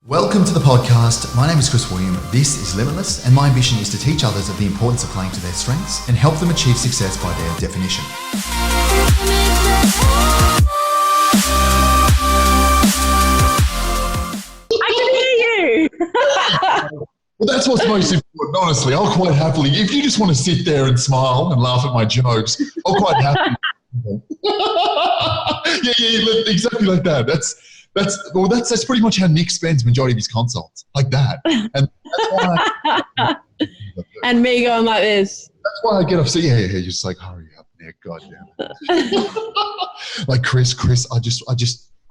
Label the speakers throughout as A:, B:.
A: Welcome to the podcast. My name is Chris William. This is Limitless, and my ambition is to teach others of the importance of playing to their strengths and help them achieve success by their definition.
B: I can hear you.
C: Well, that's what's most important, honestly. I'll quite happily, if you just want to sit there and smile and laugh at my jokes, I'll quite happily. yeah, exactly like that. That's pretty much how Nick spends majority of his consults, like that. And that's why
B: and me going like this.
C: That's why I get upset. Yeah, you're just like, hurry up, Nick. God damn it. Like Chris, I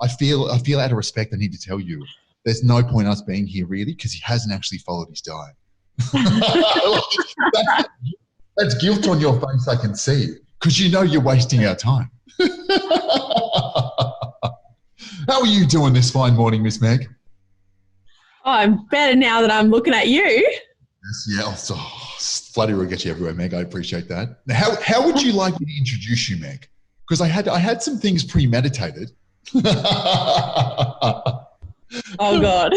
C: feel out of respect. I need to tell you, there's no point us being here really because he hasn't actually followed his diet. That's guilt on your face. I can see because you know you're wasting our time. How are you doing this fine morning, Miss Meg?
B: Oh, I'm better now that I'm looking at you.
C: Yes, yeah. Flattery will get you everywhere, Meg. I appreciate that. Now, how would you like me to introduce you, Meg? Because I had some things premeditated.
B: Oh God.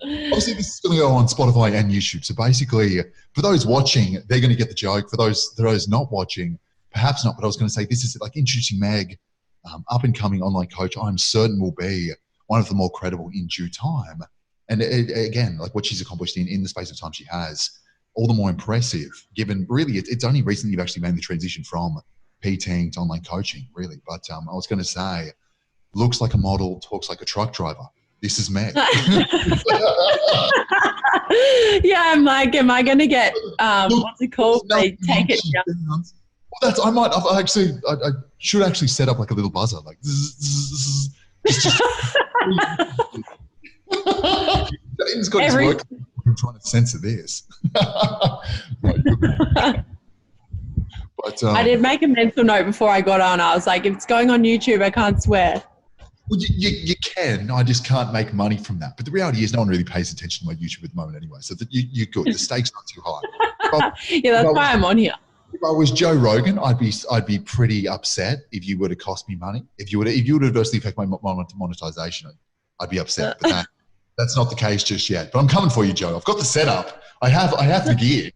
C: Obviously, this is going to go on Spotify and YouTube. So basically, for those watching, they're going to get the joke. For those not watching, perhaps not. But I was going to say this is like introducing Meg. Up and coming online coach, I'm certain will be one of the more credible in due time. And again, like what she's accomplished in the space of time she has, all the more impressive given really it's only recently you've actually made the transition from PTing to online coaching, really. But I was going to say, looks like a model, talks like a truck driver. This is Meg.
B: Yeah, I'm like, am I going to get, what's it called? They take it down.
C: Well, I should actually set up like a little buzzer, like James got his work. I'm trying to censor this. But
B: I did make a mental note before I got on. I was like, if it's going on YouTube, I can't swear.
C: Well, you can. I just can't make money from that. But the reality is, no one really pays attention to my YouTube at the moment anyway. So you're good. The stakes aren't too high.
B: Yeah, that's why I'm on here.
C: If I was Joe Rogan, I'd be pretty upset if you were to cost me money. If you were to adversely affect my monetization, I'd be upset. But that's not the case just yet. But I'm coming for you, Joe. I've got the setup. I have the gear.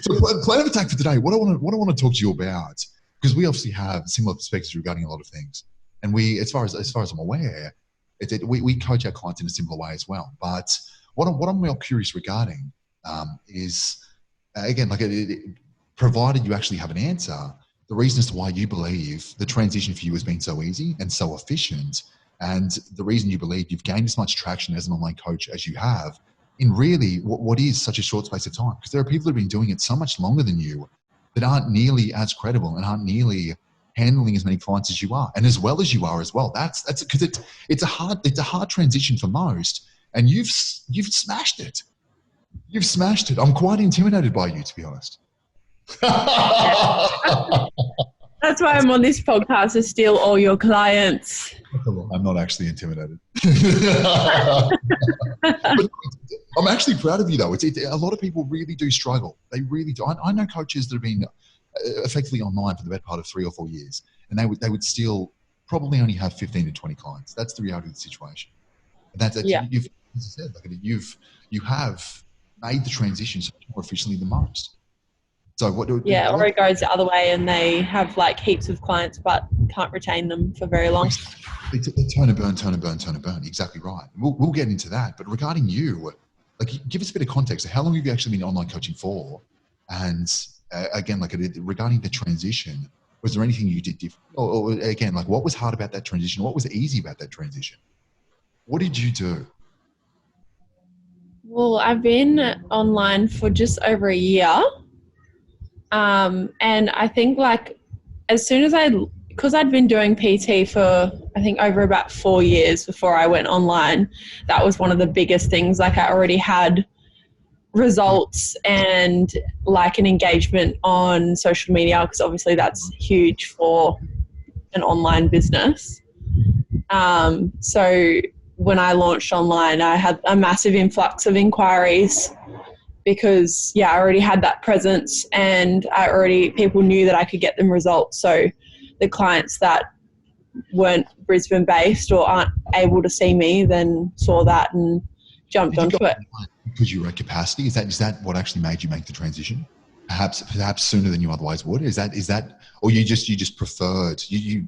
C: So plan of attack for today. What I want to talk to you about, because we obviously have similar perspectives regarding a lot of things, and as far as I'm aware, we coach our clients in a similar way as well. But what I'm more curious regarding. Is again, provided you actually have an answer, the reason as to why you believe the transition for you has been so easy and so efficient, and the reason you believe you've gained as much traction as an online coach as you have in really what is such a short space of time. Because there are people that have been doing it so much longer than you that aren't nearly as credible and aren't nearly handling as many clients as you are, and as well as you are as well. That's because it's a hard transition for most, and you've smashed it. You've smashed it. I'm quite intimidated by you, to be honest.
B: That's why I'm on this podcast, to steal all your clients.
C: I'm not actually intimidated. But I'm actually proud of you, though. A lot of people really do struggle. They really do. I know coaches that have been effectively online for the better part of 3 or 4 years, and they would still probably only have 15 to 20 clients. That's the reality of the situation. And that's
B: yeah.
C: You've, as I said, you have made the transition so much more efficiently than most. So or
B: it goes the other way and they have like heaps of clients but can't retain them for very long.
C: They turn and burn. Exactly right. We'll get into that. But regarding you, like, give us a bit of context. How long have you actually been online coaching for? And again, regarding the transition, was there anything you did different? Or again, like, what was hard about that transition? What was easy about that transition? What did you do?
B: Well, I've been online for just over a year. And I think as soon as because I'd been doing PT for, I think, over about 4 years before I went online, that was one of the biggest things. Like, I already had results and an engagement on social media, because obviously that's huge for an online business. So when I launched online, I had a massive influx of inquiries because, I already had that presence and people knew that I could get them results. So the clients that weren't Brisbane based or aren't able to see me then saw that and jumped onto it.
C: Because you were at capacity, is that what actually made you make the transition? Perhaps sooner than you otherwise would. Is that, or you just preferred, you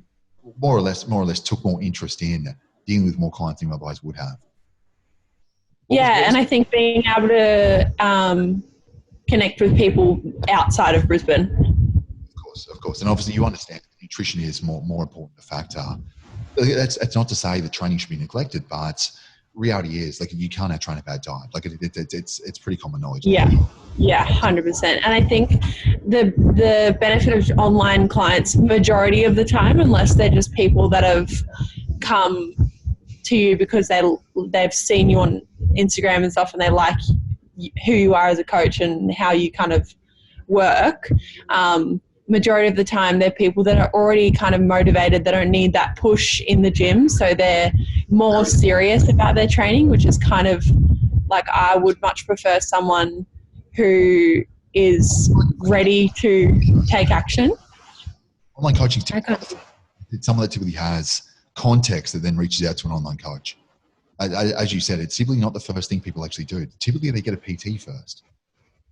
C: more or less took more interest in dealing with more clients than you otherwise would have?
B: I think being able to connect with people outside of Brisbane.
C: Of course, and obviously you understand nutrition is more important a factor. That's not to say that training should be neglected, but reality is, like, you can't train a bad diet. Like it's pretty common knowledge.
B: Yeah, 100%. And I think the benefit of online clients, majority of the time, unless they're just people that have come to you because they've seen you on Instagram and stuff, and they like who you are as a coach and how you kind of work. Majority of the time, they're people that are already kind of motivated. They don't need that push in the gym, so they're more serious about their training, which is kind of like, I would much prefer someone who is ready to take action.
C: Online coaching, someone that typically has context that then reaches out to an online coach. As you said, it's typically not the first thing people actually do. Typically, they get a PT first.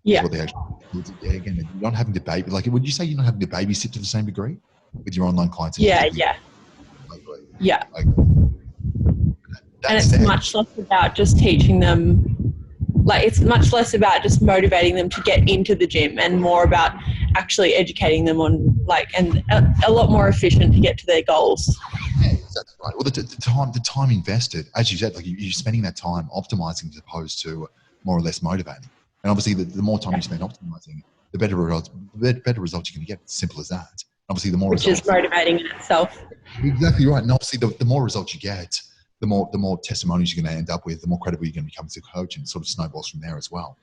B: Yeah.
C: Again, you're not having to baby. Like, would you say you're not having to babysit to the same degree with your online clients?
B: Yeah. And it's much less about just teaching them. Like, it's much less about just motivating them to get into the gym and more about actually educating them on, like, and a lot more efficient to get to their goals.
C: Yeah, that's right. Well, the time invested, as you said, like, you're spending that time optimizing as opposed to more or less motivating. And obviously, the more time you spend optimizing, the better results you're going to get. It's simple as that. Obviously, the more
B: which is motivating in itself.
C: Exactly right. And obviously, the more results you get, the more testimonies you're going to end up with, the more credible you're going to become as a coach, and it sort of snowballs from there as well.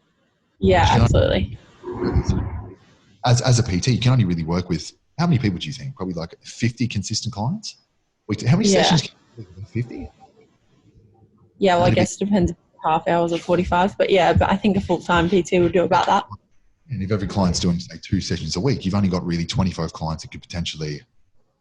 B: Yeah, absolutely.
C: As a PT, you can only really work with, how many people do you think? Probably like 50 consistent clients? How many sessions can you do? 50?
B: Yeah, well, I guess it depends. Half hours or 45, but I think a full-time PT would do about that.
C: And if every client's doing, say, 2 sessions a week, you've only got really 25 clients that could potentially,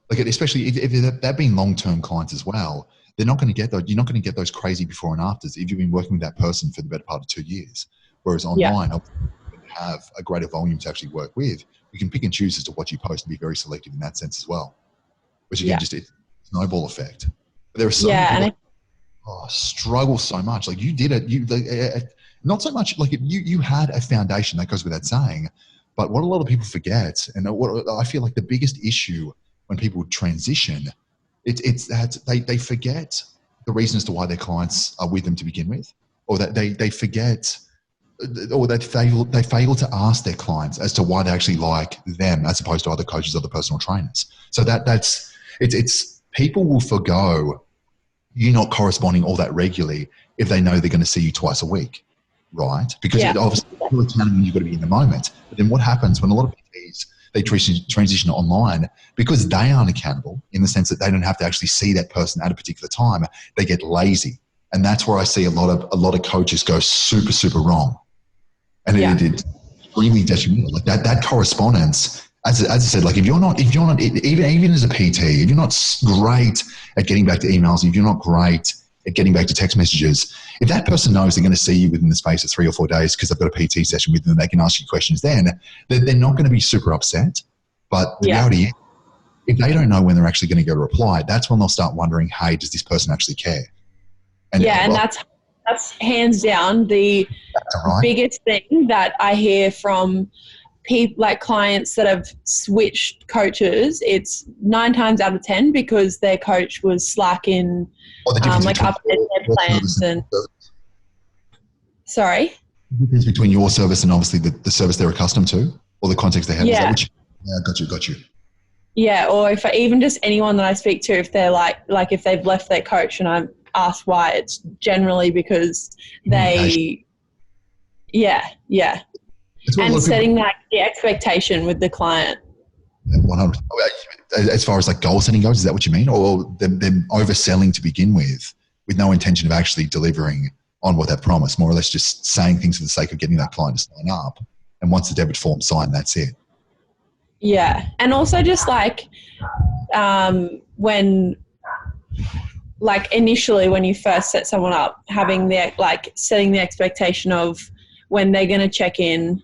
C: like, especially if they're being long-term clients as well, they're not going to get those. You're not going to get those crazy before and afters if you've been working with that person for the better part of 2 years. Whereas online, you have a greater volume to actually work with. You can pick and choose as to what you post and be very selective in that sense as well. Which again, just a snowball effect. But there are so many people struggle so much. Like, you did it. Not so much like you had a foundation, that goes without saying. But what a lot of people forget, and what I feel like the biggest issue when people transition, it's that they forget the reason as to why their clients are with them to begin with, or that they forget, or they fail to ask their clients as to why they actually like them as opposed to other coaches, other personal trainers. So that's people will forgo you not corresponding all that regularly if they know they're going to see you twice a week, right? Because it obviously you're accounting, you've got to be in the moment. But then what happens when a lot of PTs, they transition online, because they aren't accountable in the sense that they don't have to actually see that person at a particular time, they get lazy. And that's where I see a lot of coaches go super, super wrong. And it's extremely detrimental. Like that correspondence, as I said, like if you're not even as a PT, if you're not great at getting back to emails, if you're not great at getting back to text messages, if that person knows they're going to see you within the space of 3 or 4 days because they've got a PT session with them, they can ask you questions then, they're not going to be super upset. But the reality is, if they don't know when they're actually going to get a reply, that's when they'll start wondering, hey, does this person actually care?
B: And that's hands down the biggest thing that I hear from people, like clients that have switched coaches. It's 9 times out of 10 because their coach was slack in like updating their plans and sorry.
C: The difference between your service and obviously the service they're accustomed to, or the context they have.
B: Yeah.
C: Got you.
B: Yeah, or if even just anyone that I speak to, if they're like if they've left their coach and I'm asked why, it's generally because they, and setting that the expectation with the client.
C: 100. As far as like goal setting goes, is that what you mean, or them overselling to begin with no intention of actually delivering on what they've promised, more or less just saying things for the sake of getting that client to sign up, and once the debit form's signed, that's it.
B: Yeah, and also just like when like initially when you first set someone up, having the like setting the expectation of when they're going to check in,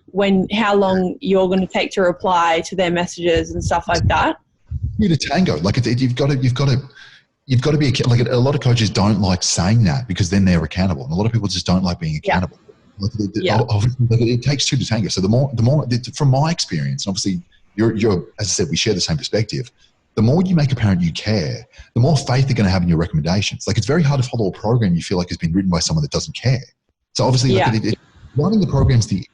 B: how long you're going to take to reply to their messages and stuff like that.
C: You to tango, like you've got to be like a lot of coaches don't like saying that because then they're accountable, and a lot of people just don't like being accountable. It takes two to tango. So the more from my experience, and obviously you're as I said, we share the same perspective. The more you make apparent you care, the more faith they're going to have in your recommendations. Like it's very hard to follow a program you feel like has been written by someone that doesn't care. So obviously, running the programs, the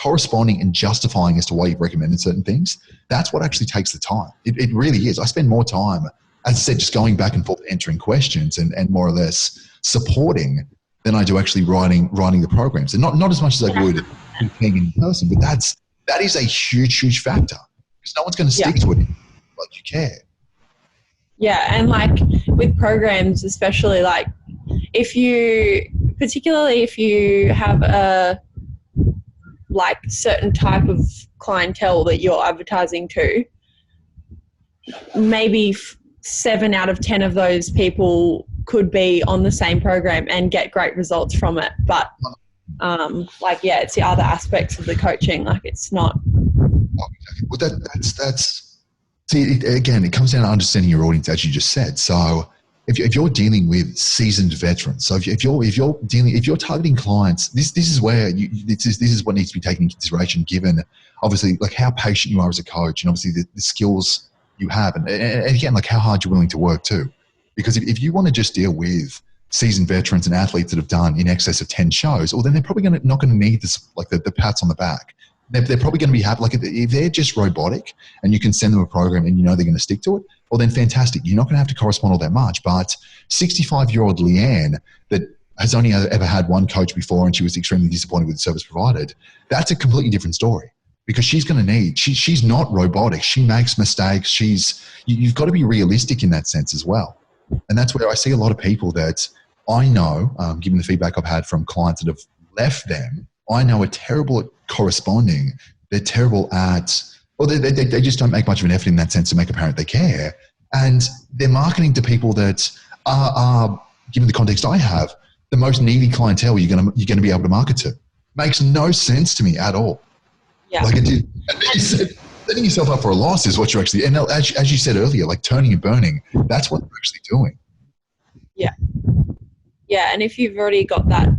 C: corresponding and justifying as to why you've recommended certain things, that's what actually takes the time. It really is. I spend more time, as I said, just going back and forth, answering questions and more or less supporting than I do actually writing the programs. And not as much as I would being in person, but that is a huge factor because no one's going to stick to it like you care.
B: Yeah, and like with programs, especially like particularly if you have a like certain type of clientele that you're advertising to, maybe 7 out of 10 of those people could be on the same program and get great results from it. But it's the other aspects of the coaching. Like it's not.
C: Well, that's see, again, it comes down to understanding your audience, as you just said. So if you're dealing with seasoned veterans, so if you're targeting clients, this is where this is what needs to be taken into consideration, given obviously like how patient you are as a coach, and obviously the skills you have, and again like how hard you're willing to work too. Because if you want to just deal with seasoned veterans and athletes that have done in excess of 10 shows, well then they're probably not going to need this like the pats on the back. They're probably going to be happy. Like if they're just robotic and you can send them a program and you know they're going to stick to it, well then fantastic. You're not going to have to correspond all that much. But 65-year-old Leanne that has only ever had one coach before and she was extremely disappointed with the service provided, that's a completely different story because she's going to need, she's not robotic. She makes mistakes. You've got to be realistic in that sense as well. And that's where I see a lot of people that I know, given the feedback I've had from clients that have left them, I know are terrible at corresponding. They're terrible at, or they just don't make much of an effort in that sense to make apparent they care. And they're marketing to people that are, given the context I have, the most needy clientele you're going to be able to market to. Makes no sense to me at all.
B: Yeah.
C: Like it did. Setting yourself up for a loss is what you're actually, and as you said earlier, like turning and burning, that's what you're actually doing.
B: Yeah. Yeah, and if you've already got that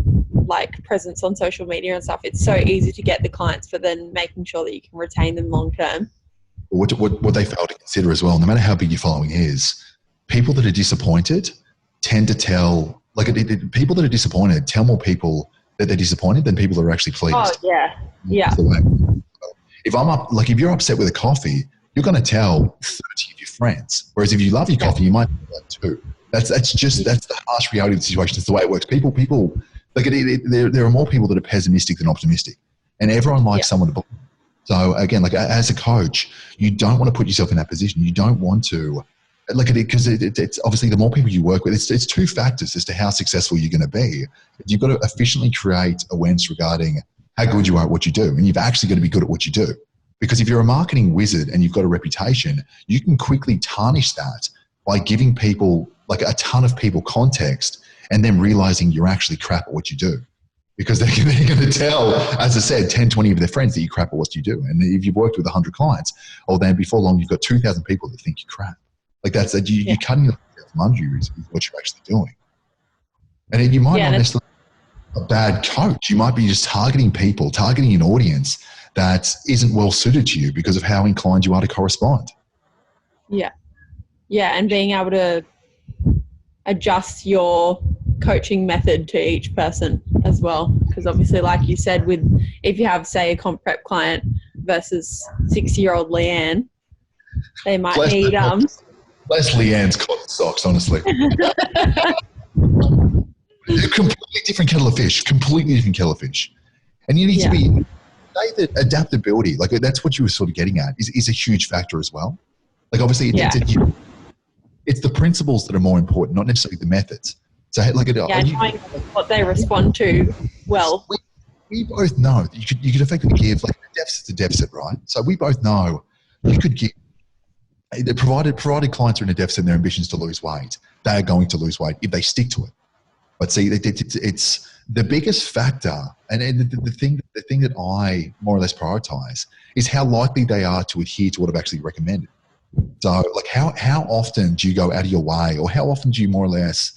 B: like presence on social media and stuff, it's so easy to get the clients, but then making sure that you can retain them long term.
C: What they fail to consider as well, no matter how big your following is, people that are disappointed tend to tell, people that are disappointed tell more people that they're disappointed than people that are actually pleased.
B: Oh, yeah. Yeah.
C: If you're upset with a coffee, you're going to tell 30 of your friends. Whereas if you love your coffee, you might do that too. That's the harsh reality of the situation. It's the way it works. People there are more people that are pessimistic than optimistic, and everyone likes someone to believe. So again, like as a coach, you don't want to put yourself in that position. You don't want to look at it because it's obviously the more people you work with, it's two factors as to how successful you're going to be. You've got to efficiently create awareness regarding how good you are at what you do, and you've actually got to be good at what you do. Because if you're a marketing wizard and you've got a reputation, you can quickly tarnish that by giving people, like a ton of people, context and then realizing you're actually crap at what you do. Because they're going to tell, as I said, 10, 20 of their friends that you're crap at what you do. And if you've worked with 100 clients, then before long, you've got 2,000 people that think you're crap. Like you're cutting yourself from under you is what you're actually doing. And you might not necessarily be a bad coach. You might be just targeting an audience that isn't well suited to you because of how inclined you are to correspond.
B: Yeah. Yeah, and being able to adjust your coaching method to each person as well. Because obviously, like you said, if you have, say, a comp prep client versus 60-year-old Leanne, they might need...
C: Less Leanne's cotton socks, honestly. Completely different kettle of fish. And you need to be... Say that adaptability, like that's what you were sort of getting at, is a huge factor as well. Like obviously it's the principles that are more important, not necessarily the methods. So
B: knowing what they respond to well.
C: We both know that you could effectively give, like, a deficit's a deficit, right? So we both know you could give, provided clients are in a deficit and their ambitions to lose weight, they're going to lose weight if they stick to it. But see, it's the biggest factor, and the thing that I more or less prioritize is how likely they are to adhere to what I've actually recommended. So, like, how often do you go out of your way, or how often do you more or less,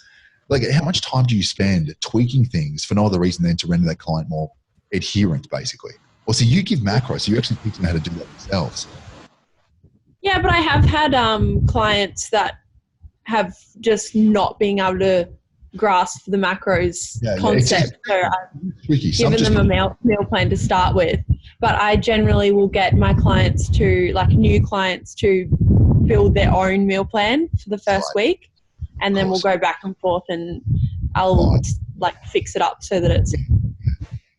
C: like, how much time do you spend tweaking things for no other reason than to render that client more adherent, basically? Or so you give macros, so you actually teach them how to do that themselves.
B: Yeah, but I have had clients that have just not been able to grasp the macros concept. So I've given them a meal plan to start with. But I generally will get my clients to, like new clients, to build their own meal plan for the first week. And then we'll go back and forth, and I'll like fix it up so that it's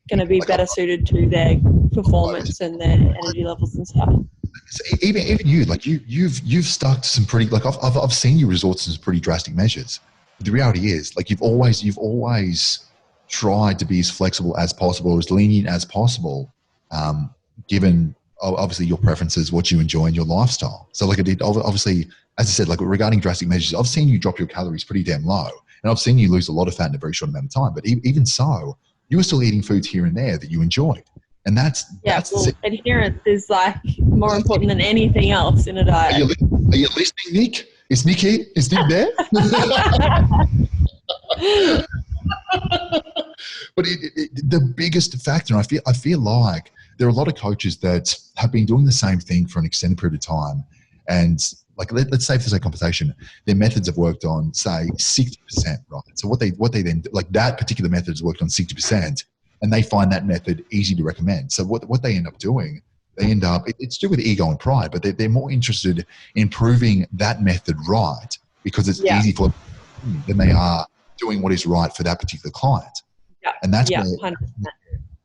B: going to be better suited to their performance and their energy levels and stuff.
C: So even you, like you've stuck to some pretty, like I've seen you resort to some pretty drastic measures. But the reality is, like, you've always tried to be as flexible as possible, as lenient as possible, given obviously your preferences, what you enjoy in your lifestyle. So like, obviously, as I said, like regarding drastic measures, I've seen you drop your calories pretty damn low, and I've seen you lose a lot of fat in a very short amount of time. But even so, you were still eating foods here and there that you enjoyed. And that's
B: adherence is like more important than anything else in a diet.
C: Are you listening, Nick? Is Nick here? Is Nick there? But the biggest factor, and I feel like there are a lot of coaches that have been doing the same thing for an extended period of time, and like let's say for the sake of conversation, their methods have worked on, say, 60%, right? So what they then, like, that particular method has worked on 60%. And they find that method easy to recommend. So what they end up doing, it's to do with ego and pride, but they're more interested in proving that method right because it's easy for them than they are doing what is right for that particular client.
B: Yeah.
C: And that's where
B: 100%.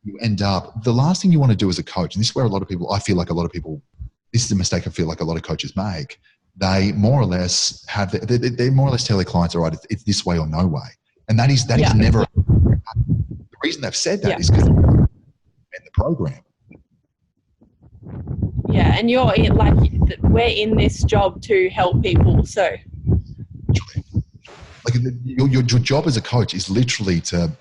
C: you end up. The last thing you want to do as a coach, and this is where this is a mistake I feel like a lot of coaches make. They more or less they more or less tell their clients, all right, it's this way or no way. And that is never. The reason they've said that is because they're in the program.
B: Yeah, and we're in this job to help people. So,
C: like, your job as a coach is literally to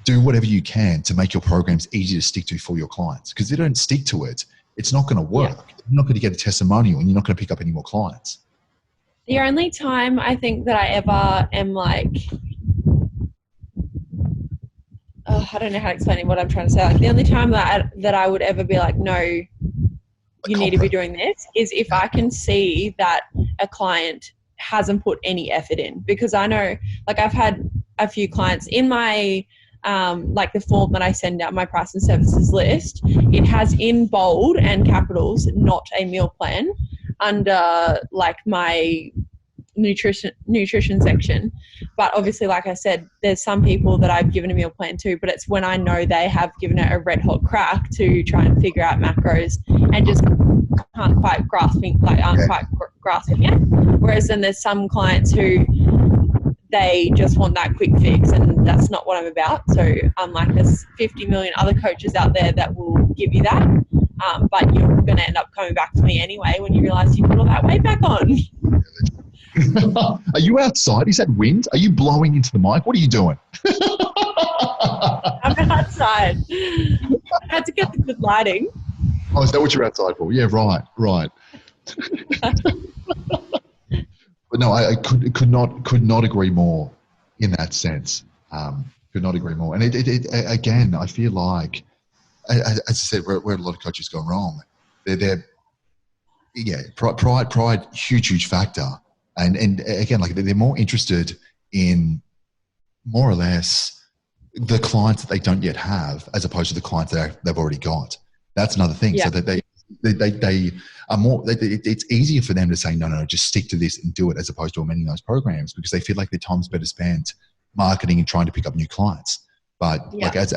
C: do whatever you can to make your programs easy to stick to for your clients. Because if you don't stick to it, it's not going to work. Yeah. You're not going to get a testimonial, and you're not going to pick up any more clients.
B: The only time I think that I ever am like, I don't know how to explain what I'm trying to say. Like, the only time that I would ever be like, no, you need to be doing this, is if I can see that a client hasn't put any effort in. Because I know, like, I've had a few clients in my, like the form that I send out, my price and services list, it has in bold and capitals, not a meal plan, under like my nutrition section. But obviously, like I said, there's some people that I've given a meal plan to, but it's when I know they have given it a red hot crack to try and figure out macros and just aren't quite grasping it. Whereas then there's some clients who they just want that quick fix, and that's not what I'm about. So unlike there's 50 million other coaches out there that will give you that, but you're going to end up coming back to me anyway when you realize you put all that weight back on.
C: Are you outside? Is that wind? Are you blowing into the mic? What are you doing?
B: I'm outside. I had to get the good lighting.
C: Oh, is that what you're outside for? Yeah, right. But no, I could not agree more in that sense. Could not agree more. And it again, I feel like, as I said, where a lot of coaches go wrong, pride, huge factor. And again, like, they're more interested in more or less the clients that they don't yet have, as opposed to the clients that they've already got. That's another thing. Yeah. So that they are more. It's easier for them to say no, just stick to this and do it, as opposed to amending those programs, because they feel like their time's better spent marketing and trying to pick up new clients. But like as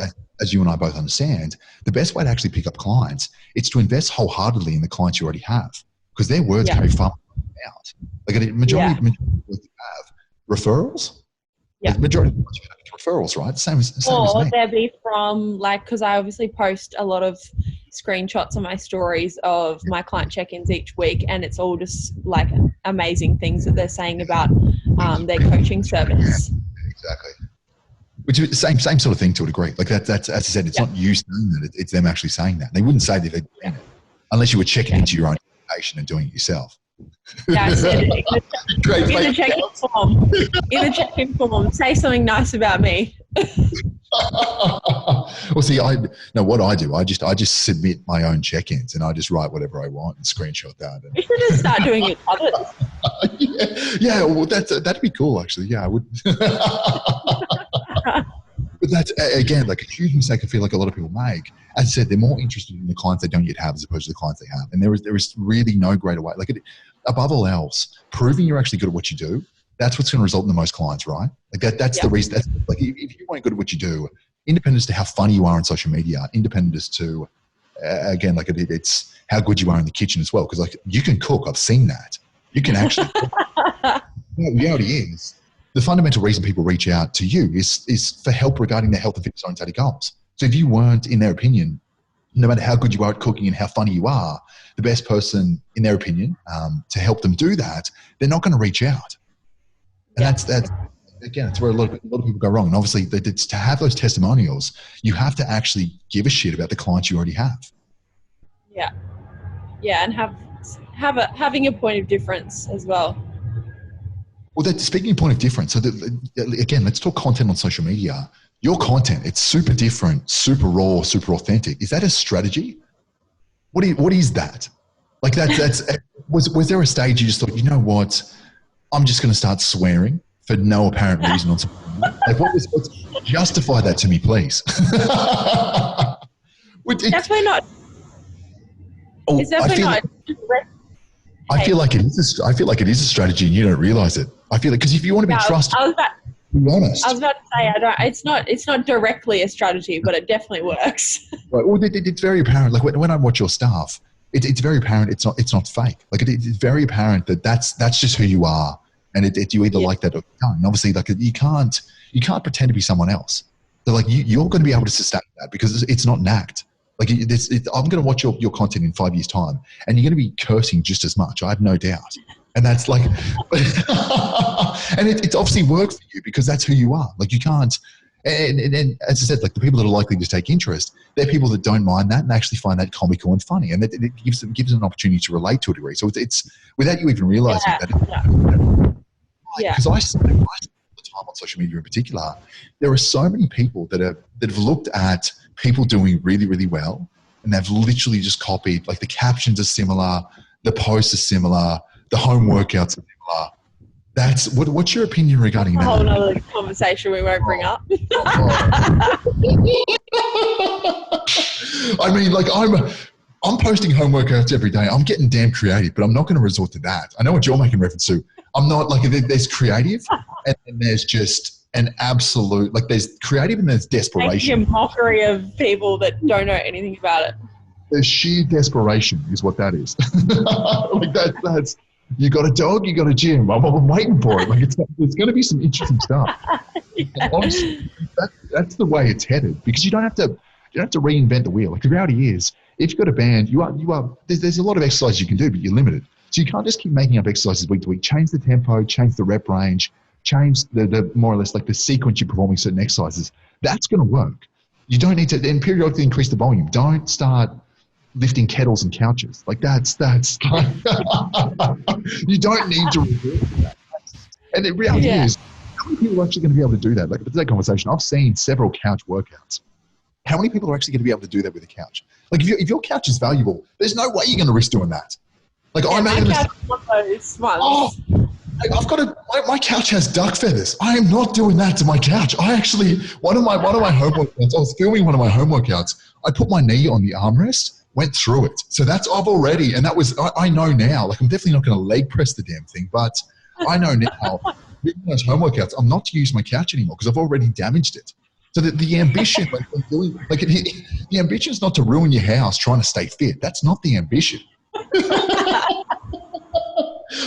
C: you and I both understand, the best way to actually pick up clients is to invest wholeheartedly in the clients you already have, because their words carry far more out. Like a majority of have referrals. Yeah. The majority of you have referrals, right? Same as me.
B: They'll be from, like, because I obviously post a lot of screenshots on my stories of my client check-ins each week, and it's all just like amazing things that they're saying about their coaching service.
C: Exactly. Which is the same sort of thing to a degree. Like that's as I said, it's not you saying that, it's them actually saying that. They wouldn't say that they're doing it unless you were checking into your own information and doing it yourself.
B: Yeah, I said in the check-in form. In the check-in form, say something nice about me.
C: Well, see, what I do, I just submit my own check-ins and I just write whatever I want and screenshot that.
B: We should just start doing it with others.
C: Yeah, well, that'd be cool, actually. Yeah, I would. But that's, again, like a huge mistake I feel like a lot of people make. As I said, they're more interested in the clients they don't yet have as opposed to the clients they have. And there is really no greater way. Like, above all else, proving you're actually good at what you do, that's what's going to result in the most clients, right? Like that's the reason. That's, like, if you weren't good at what you do, independent as to how funny you are on social media, independent as to, again, like it's how good you are in the kitchen as well. Because like you can cook. I've seen that. You can actually cook. The reality is, the fundamental reason people reach out to you is for help regarding their health and fitness oriented goals. So if you weren't, in their opinion, no matter how good you are at cooking and how funny you are, the best person, in their opinion, to help them do that, they're not going to reach out. And that's again, it's where a lot of people go wrong. And obviously, to have those testimonials, you have to actually give a shit about the clients you already have.
B: Yeah, and having a point of difference as well.
C: Well, speaking of point of difference, so again, let's talk content on social media. Your content, it's super different, super raw, super authentic. Is that a strategy? What is that? Like was there a stage you just thought, you know what, I'm just going to start swearing for no apparent reason on social media? Like let's justify that to me, please.
B: Definitely not. It's definitely not.
C: I feel like it is. I feel like it is a strategy, and you don't realize it. I feel like because if you want to be trusted, be honest.
B: I was about to say, it's not directly a strategy, but it definitely works.
C: Right. Well, it's very apparent. Like when I watch your stuff, it's very apparent. It's not fake. Like it's very apparent that that's just who you are, and you either like that or you don't. And obviously, like you can't pretend to be someone else. So like you're going to be able to sustain that because it's not an act. Like I'm going to watch your content in 5 years' time, and you're going to be cursing just as much. I have no doubt. And that's like, and it's obviously worked for you because that's who you are. Like you can't, and as I said, like the people that are likely to take interest, they're people that don't mind that and actually find that comical and funny, and it gives them an opportunity to relate to a degree. So it's without you even realizing that. Because I spend all the time on social media in particular, there are so many people that have looked at people doing really, really well, and they've literally just copied. Like the captions are similar, the posts are similar, the home workouts are similar. That's what's your opinion regarding that?
B: A whole other conversation we won't bring up.
C: I mean, like I'm posting home workouts every day. I'm getting damn creative, but I'm not going to resort to that. I know what you're making reference to. I'm not like there's creative, and there's just an absolute, like there's creative and there's desperation.
B: Making a mockery of people that don't know anything about it.
C: There's sheer desperation is what that is. Like that's you got a dog, you got a gym. I'm waiting for it. Like there's going to be some interesting stuff. Yeah. Honestly, that's the way it's headed because you don't have to reinvent the wheel. Like the reality is, if you've got a band, there's a lot of exercises you can do, but you're limited. So you can't just keep making up exercises week to week. Change the tempo, change the rep range, change the more or less like the sequence you're performing certain exercises. That's going to work. You don't need to then periodically increase the volume. Don't start lifting kettles and couches. Like that's like, you don't need to revert to that. And the reality is, how many people are actually going to be able to do that? Like for that conversation, I've seen several couch workouts. How many people are actually going to be able to do that with a couch? Like if your couch is valuable, there's no way you're going to risk doing that. Like I made a mistake. I've got my couch has duck feathers. I am not doing that to my couch. I actually, one of my home workouts, I was filming one of my home workouts. I put my knee on the armrest, went through it. So that's I've already, and that was, I know now, like I'm definitely not going to leg press the damn thing, but I know now, doing those home workouts, I'm not to use my couch anymore because I've already damaged it. So the ambition, the ambition is not to ruin your house trying to stay fit. That's not the ambition.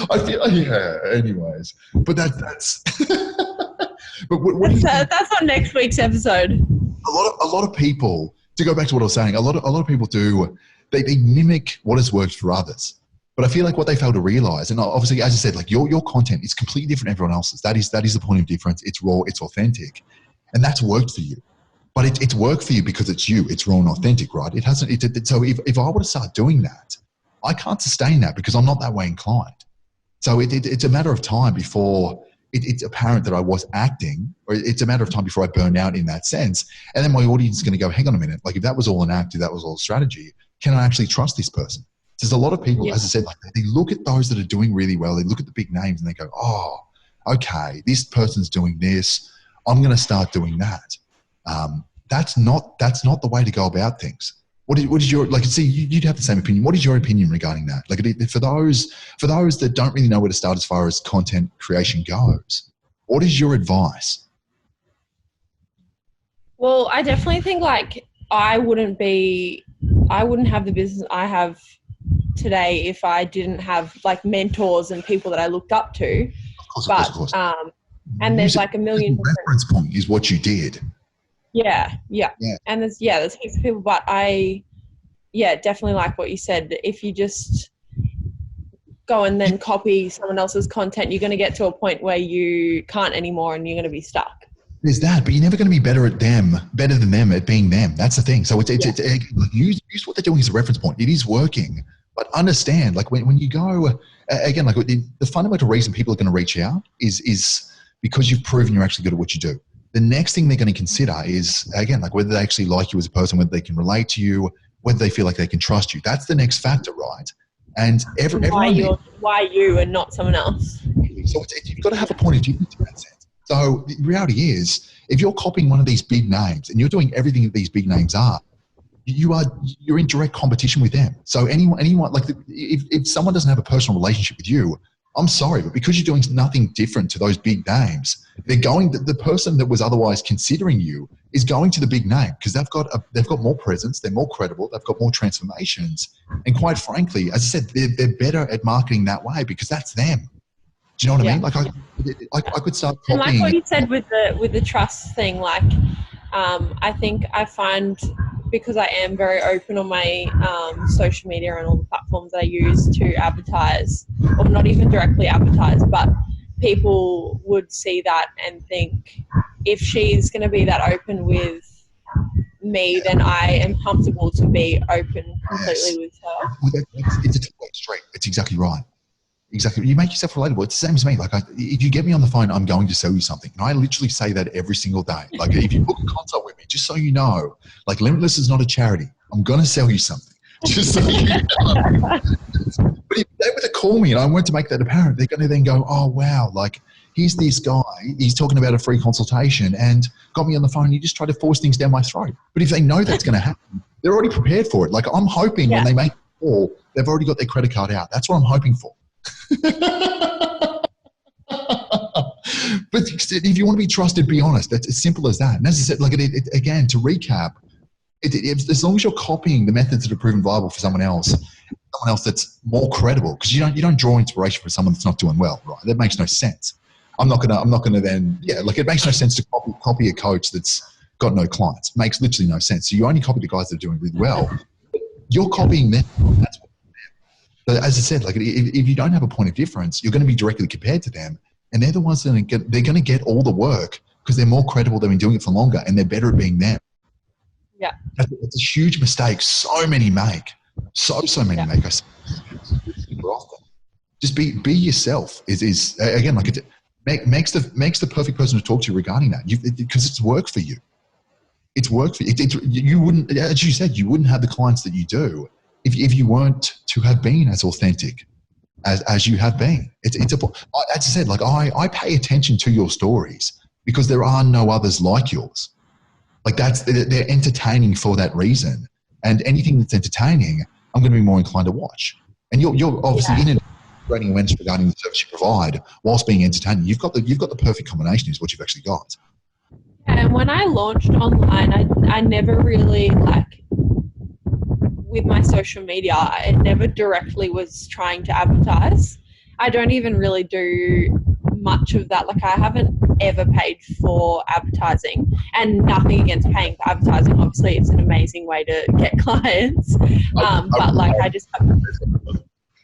C: I feel anyways, but that's but what
B: that's on next week's episode.
C: A lot of people, to go back to what I was saying, a lot of people do, they mimic what has worked for others. But I feel like what they fail to realize, and obviously, as I said, like your content is completely different from everyone else's. That is the point of difference. It's raw, it's authentic, and that's worked for you. But it's worked for you because it's you. It's raw and authentic, right? It hasn't. So if I were to start doing that, I can't sustain that because I'm not that way inclined. So it's a matter of time before it's apparent that I was acting, or it's a matter of time before I burn out in that sense. And then my audience is going to go, hang on a minute, like if that was all an act, if that was all a strategy, can I actually trust this person? There's a lot of people, as I said, like they look at those that are doing really well, they look at the big names and they go, oh, okay, this person's doing this, I'm going to start doing that. That's not the way to go about things. What is your, like, see, you'd have the same opinion. What is your opinion regarding that? Like for those that don't really know where to start as far as content creation goes, what is your advice?
B: Well, I definitely think like I wouldn't have the business I have today if I didn't have like mentors and people that I looked up to.
C: Of course.
B: And there's like a million
C: reference point is what you did.
B: Yeah. And there's heaps of people, but I definitely like what you said. If you just go and then copy someone else's content, you're going to get to a point where you can't anymore and you're going to be stuck.
C: There's that, but you're never going to be better than them at being them. That's the thing. So use what they're doing as a reference point. It is working, but understand, like when you go, again, like the fundamental reason people are going to reach out is because you've proven you're actually good at what you do. The next thing they're going to consider is, again, like whether they actually like you as a person, whether they can relate to you, whether they feel like they can trust you. That's the next factor, right? And
B: why you and not someone else.
C: So you've got to have a point of difference in that sense. So the reality is, if you're copying one of these big names and you're doing everything that these big names are, you're in direct competition with them. So anyone like if someone doesn't have a personal relationship with you, I'm sorry, but because you're doing nothing different to those big names, the person that was otherwise considering you is going to the big name because they've got more presence, they're more credible, they've got more transformations, and quite frankly, as I said, they're better at marketing that way because that's them. Do you know what I mean? Like I could start copying.
B: And like what you said with the trust thing, like I think I find, because I am very open on my social media and all the platforms that I use to advertise, or not even directly advertise, but people would see that and think, if she's going to be that open with me, then I am comfortable to be open completely with her.
C: It's a two-way street. It's exactly right. Exactly. You make yourself relatable. It's the same as me. Like, if you get me on the phone, I'm going to sell you something. And I literally say that every single day. Like, if you book a consult with me, just so you know, like, Limitless is not a charity. I'm going to sell you something. Just so you know. But if they were to call me and I weren't to make that apparent, they're going to then go, oh, wow, like, here's this guy. He's talking about a free consultation and got me on the phone. And he just tried to force things down my throat. But if they know that's going to happen, they're already prepared for it. Like, I'm hoping when they make a call, they've already got their credit card out. That's what I'm hoping for. But if you want to be trusted, be honest. That's as simple as that. And as I said, like again, to recap, as long as you're copying the methods that are proven viable for someone else that's more credible, because you don't draw inspiration from someone that's not doing well, right? That makes no sense. I'm not gonna then like it makes no sense to copy a coach that's got no clients. It makes literally no sense. So you only copy the guys that are doing really well. You're copying them. That's what. But as I said, like if you don't have a point of difference, you're going to be directly compared to them, and they're the ones that they're going to get all the work because they're more credible. They've been doing it for longer, and they're better at being them.
B: Yeah,
C: that's a huge mistake. So many make. So many make. I super often. Just be yourself. Is again like it makes the perfect person to talk to you regarding that. Because it's work for you. It's work for you. You wouldn't, as you said, you wouldn't have the clients that you do if you weren't to have been as authentic as you have been. As I said, like I pay attention to your stories because there are no others like yours. Like they're entertaining for that reason. And anything that's entertaining, I'm going to be more inclined to watch. And you're obviously in it, creating awareness regarding the service you provide whilst being entertaining. You've got the perfect combination is what you've actually got.
B: And when I launched online, I never really with my social media, I never directly was trying to advertise. I don't even really do much of that. Like I haven't ever paid for advertising, and nothing against paying for advertising. Obviously it's an amazing way to get clients. But like I just haven't.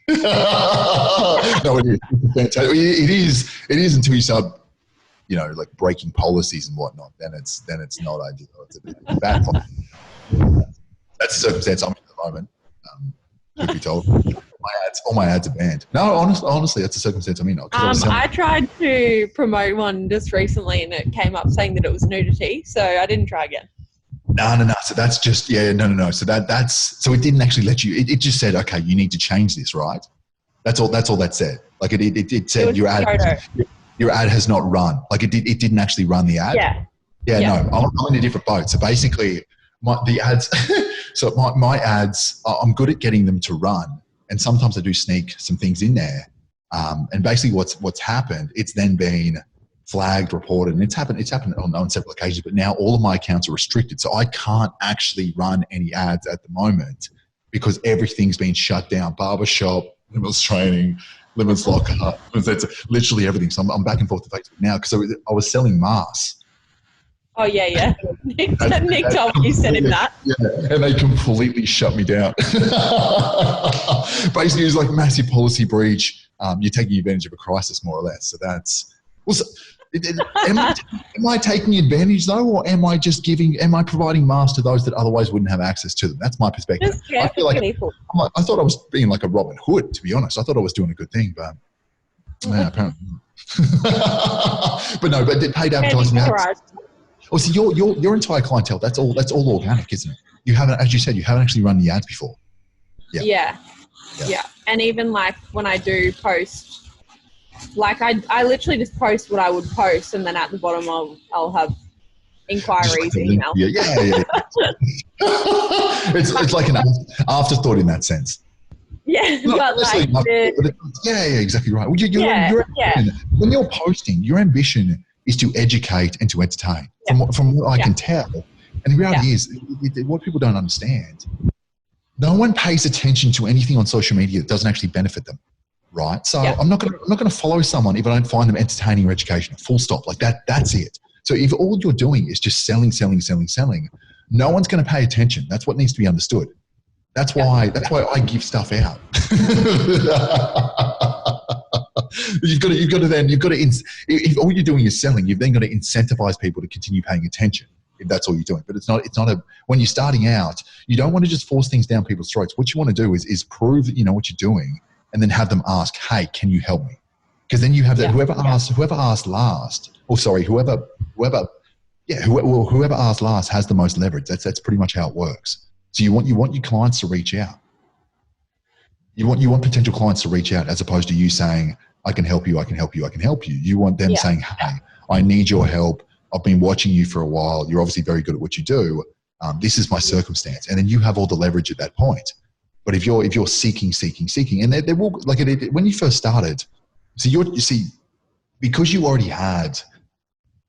C: No, it is. It's fantastic. It is until you start, like breaking policies and whatnot. Then it's not ideal. It's a bad policy. That's the circumstance I'm in at the moment. Could be told. All my ads are banned. No, honestly, that's the circumstance I'm in.
B: I tried to promote one just recently, and it came up saying that it was nudity, so I didn't try again.
C: No. So that's just no. So so it didn't actually let you. It just said, okay, you need to change this, right? That's all that said. Like it said your ad has not run. Like it didn't actually run the ad. Yeah. No, I'm in a different boat. So basically, the ads. So my ads, I'm good at getting them to run, and sometimes I do sneak some things in there. And basically, what's happened? It's then been flagged, reported, and it's happened on several occasions. But now all of my accounts are restricted, so I can't actually run any ads at the moment because everything's been shut down. Barbershop, Limitless training, Limitless locker, it's literally everything. So I'm back and forth to Facebook now because I was selling masks.
B: Oh, yeah. Nick told me you sent him that.
C: Yeah, and they completely shut me down. Basically, it was like a massive policy breach. You're taking advantage of a crisis, more or less. So that's... am I taking advantage, though, or am I providing masks to those that otherwise wouldn't have access to them? That's my perspective. I feel like
B: people.
C: I thought I was being like a Robin Hood, to be honest. I thought I was doing a good thing, but apparently not. But paid advertising ads. Oh, so your entire clientele, that's all organic, isn't it? You haven't, as you said, you haven't actually run the ads before.
B: Yeah. And even like when I do post, like I literally just post what I would post, and then at the bottom I'll have inquiries, email.
C: Yeah. It's like an afterthought in that sense.
B: Yeah, but
C: exactly right. When you're posting, your ambition is to educate and to entertain. From what I can tell. And the reality is, what people don't understand, no one pays attention to anything on social media that doesn't actually benefit them, right? So I'm not going to follow someone if I don't find them entertaining or educational. Full stop. Like that's it. So if all you're doing is just selling, no one's going to pay attention. That's what needs to be understood. That's why I give stuff out. You've got to, if all you're doing is selling, you've then got to incentivize people to continue paying attention if that's all you're doing. But when you're starting out, you don't want to just force things down people's throats. What you want to do is prove that you know what you're doing, and then have them ask, hey, can you help me? Because then you have that, whoever asked last, whoever asked last has the most leverage. That's pretty much how it works. So you want your clients to reach out. You want potential clients to reach out, as opposed to you saying, I can help you. You want them saying, hey, I need your help. I've been watching you for a while. You're obviously very good at what you do. This is my circumstance. And then you have all the leverage at that point. But if you're seeking, and there will, like when you first started, because you already had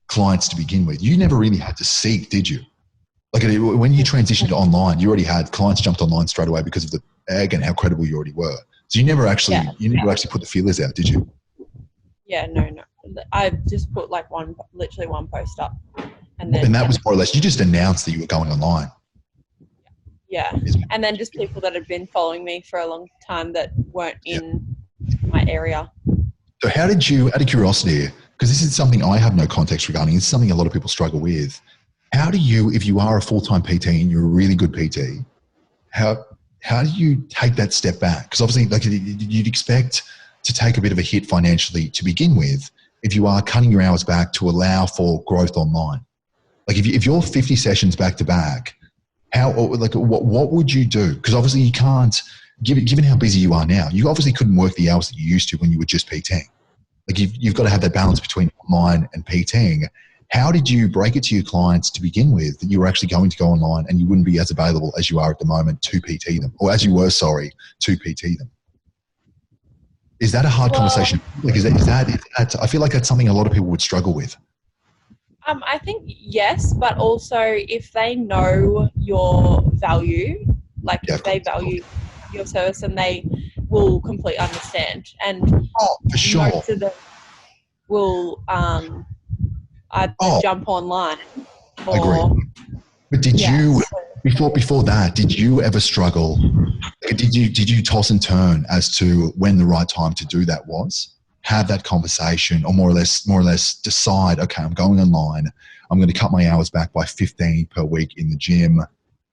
C: clients to begin with, you never really had to seek, did you? Like when you transitioned to online, you already had clients jumped online straight away because of the egg and how credible you already were. So you never actually put the feelers out, did you?
B: Yeah, no. I just put like literally one post up, and
C: that was more or less, you just announced that you were going online.
B: Yeah, and then just people that had been following me for a long time that weren't in my area.
C: So how did you, out of curiosity, because this is something I have no context regarding, it's something a lot of people struggle with. How do you, if you are a full-time PT and you're a really good PT, how do you take that step back? Because obviously, like you'd expect to take a bit of a hit financially to begin with if you are cutting your hours back to allow for growth online. Like if you're 50 sessions back to back, what would you do? Because obviously you can't, given how busy you are now, you obviously couldn't work the hours that you used to when you were just PTing. Like you've got to have that balance between online and PTing. How did you break it to your clients to begin with that you were actually going to go online and you wouldn't be as available as you are at the moment to PT them, or as you were, to PT them? Is that a hard conversation? Like, is that, I feel like that's something a lot of people would struggle with.
B: I think yes, but also if they know your value, like if they value your service, and they will completely understand. And
C: for sure,
B: most of them will jump online.
C: Agree. But did you, before that, did you ever struggle did you toss and turn as to when the right time to do that was? Have that conversation, or more or less decide, okay, I'm going online. I'm going to cut my hours back by 15 per week in the gym,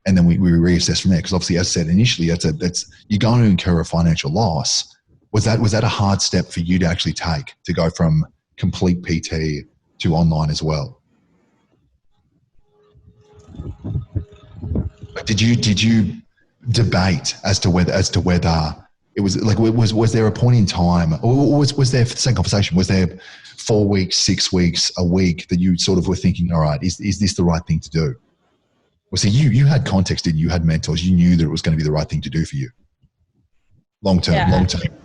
C: and then we reassess from there. Because obviously, as I said initially, that's you're going to incur a financial loss. Was that a hard step for you to actually take, to go from complete PT to online as well? Did you debate as to whether it was like, was there a point in time, or was there, for the same conversation, was there 4 weeks, 6 weeks, a week that you sort of were thinking, all right, is this the right thing to do? Well, see, you had context, didn't you? You had mentors. You knew that it was going to be the right thing to do for you. Long term,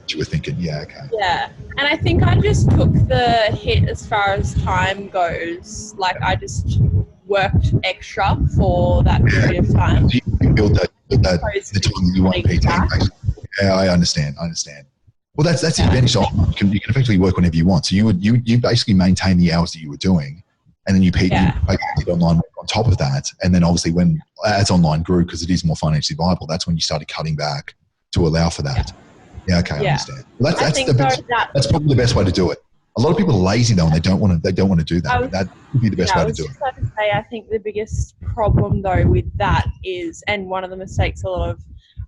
C: you were thinking, yeah, okay.
B: Yeah. And I think I just took the hit as far as time goes. Like, I just worked extra for that period of time.
C: So you build that the time that you want PT. Yeah, I understand. Well, that's the advantage. You can effectively work whenever you want. So you basically maintain the hours that you were doing, and then you did online on top of that. And then obviously as online grew, because it is more financially viable, that's when you started cutting back to allow for that. Yeah, okay, I understand. Well, that's probably the best way to do it. A lot of people are lazy though, and they don't want to do that. That would be the best way to do it.
B: I was just about to say, I think the biggest problem though with that is, and one of the mistakes a lot of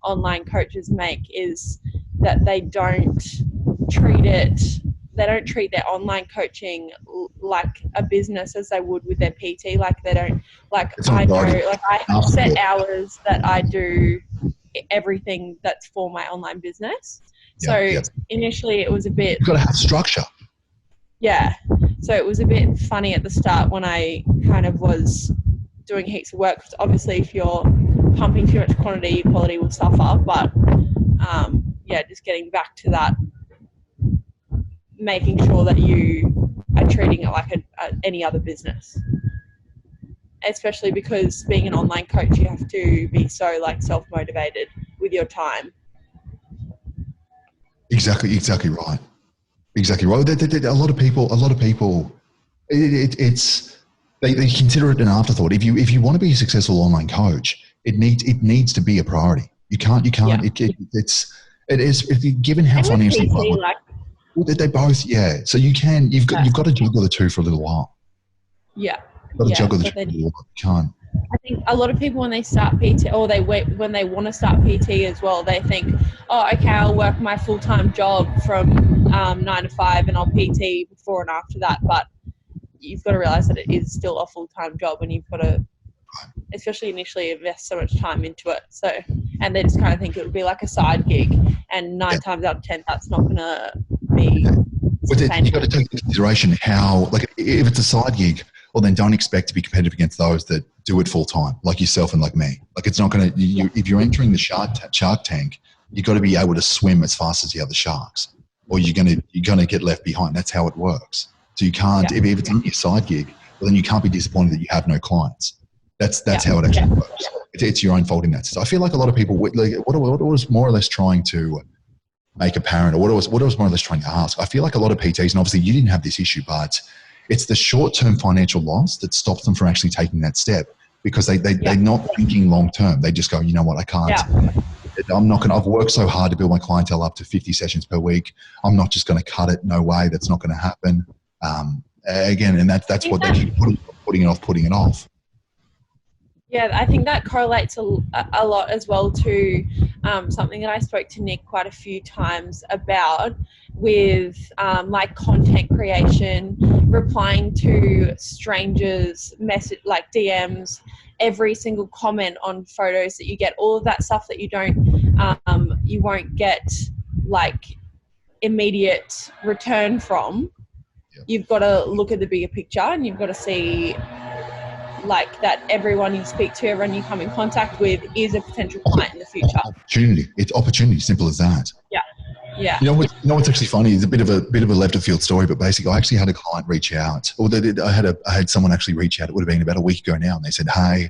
B: online coaches make, is that they don't treat their online coaching like a business as they would with their PT. Like, they don't, like, I have set hours that I do everything that's for my online business. So initially it was a bit...
C: You've got to have structure.
B: Yeah. So it was a bit funny at the start when I kind of was doing heaps of work. Because obviously if you're pumping too much quantity, your quality will suffer. But just getting back to that, making sure that you are treating it like any other business. Especially because being an online coach, you have to be so self-motivated with your time. Exactly right.
C: A lot of people, they consider it an afterthought. If you want to be a successful online coach, it needs to be a priority. You can't.
B: Yeah.
C: It is, if you're given how financially viable. They both, yeah. So you've got to juggle the two for a little while.
B: Yeah.
C: You've got to juggle the two for a little while. You can't.
B: I think a lot of people, when they start PT, or when they want to start PT as well, they think, oh, okay, I'll work my full-time job from 9 to 5 and I'll PT before and after that. But you've got to realize that it is still a full-time job, and you've got to, especially initially, invest so much time into it. So, and they just kind of think it would be like a side gig, and 9 times out of 10, that's not going to be sustainable.
C: You've got to take into consideration how, like, if it's a side gig, well, then don't expect to be competitive against those that do it full time, like yourself and like me. Like, it's not going to, if you're entering the shark tank, you've got to be able to swim as fast as the other sharks, or you're going to get left behind. That's how it works. So you can't, if it's on your side gig, well, then you can't be disappointed that you have no clients. That's how it actually works. It's your own fault in that. So I feel like a lot of people, what I was more or less trying to make apparent, or what I was more or less trying to ask, I feel like a lot of PTs, and obviously you didn't have this issue, but it's the short-term financial loss that stops them from actually taking that step, because they're not thinking long-term. They just go, you know what, I can't. Yeah. I'm not going to, I've worked so hard to build my clientele up to 50 sessions per week. I'm not just going to cut it. No way. That's not going to happen. Again, and that's what they keep putting it off.
B: Yeah, I think that correlates a lot as well to something that I spoke to Nick quite a few times about, with like content creation, replying to strangers' message, like DMs, every single comment on photos that you get, all of that stuff that you won't get like immediate return from. Yep. You've got to look at the bigger picture, and you've got to see like that everyone you speak to, everyone you come in contact with is a potential client in the future.
C: Opportunity. It's opportunity. Simple as that.
B: Yeah. Yeah.
C: You know what's actually funny? It's a bit of a left of field story, but basically I actually had a client reach out, or I had someone actually reach out. It would have been about a week ago now, and they said, "Hey,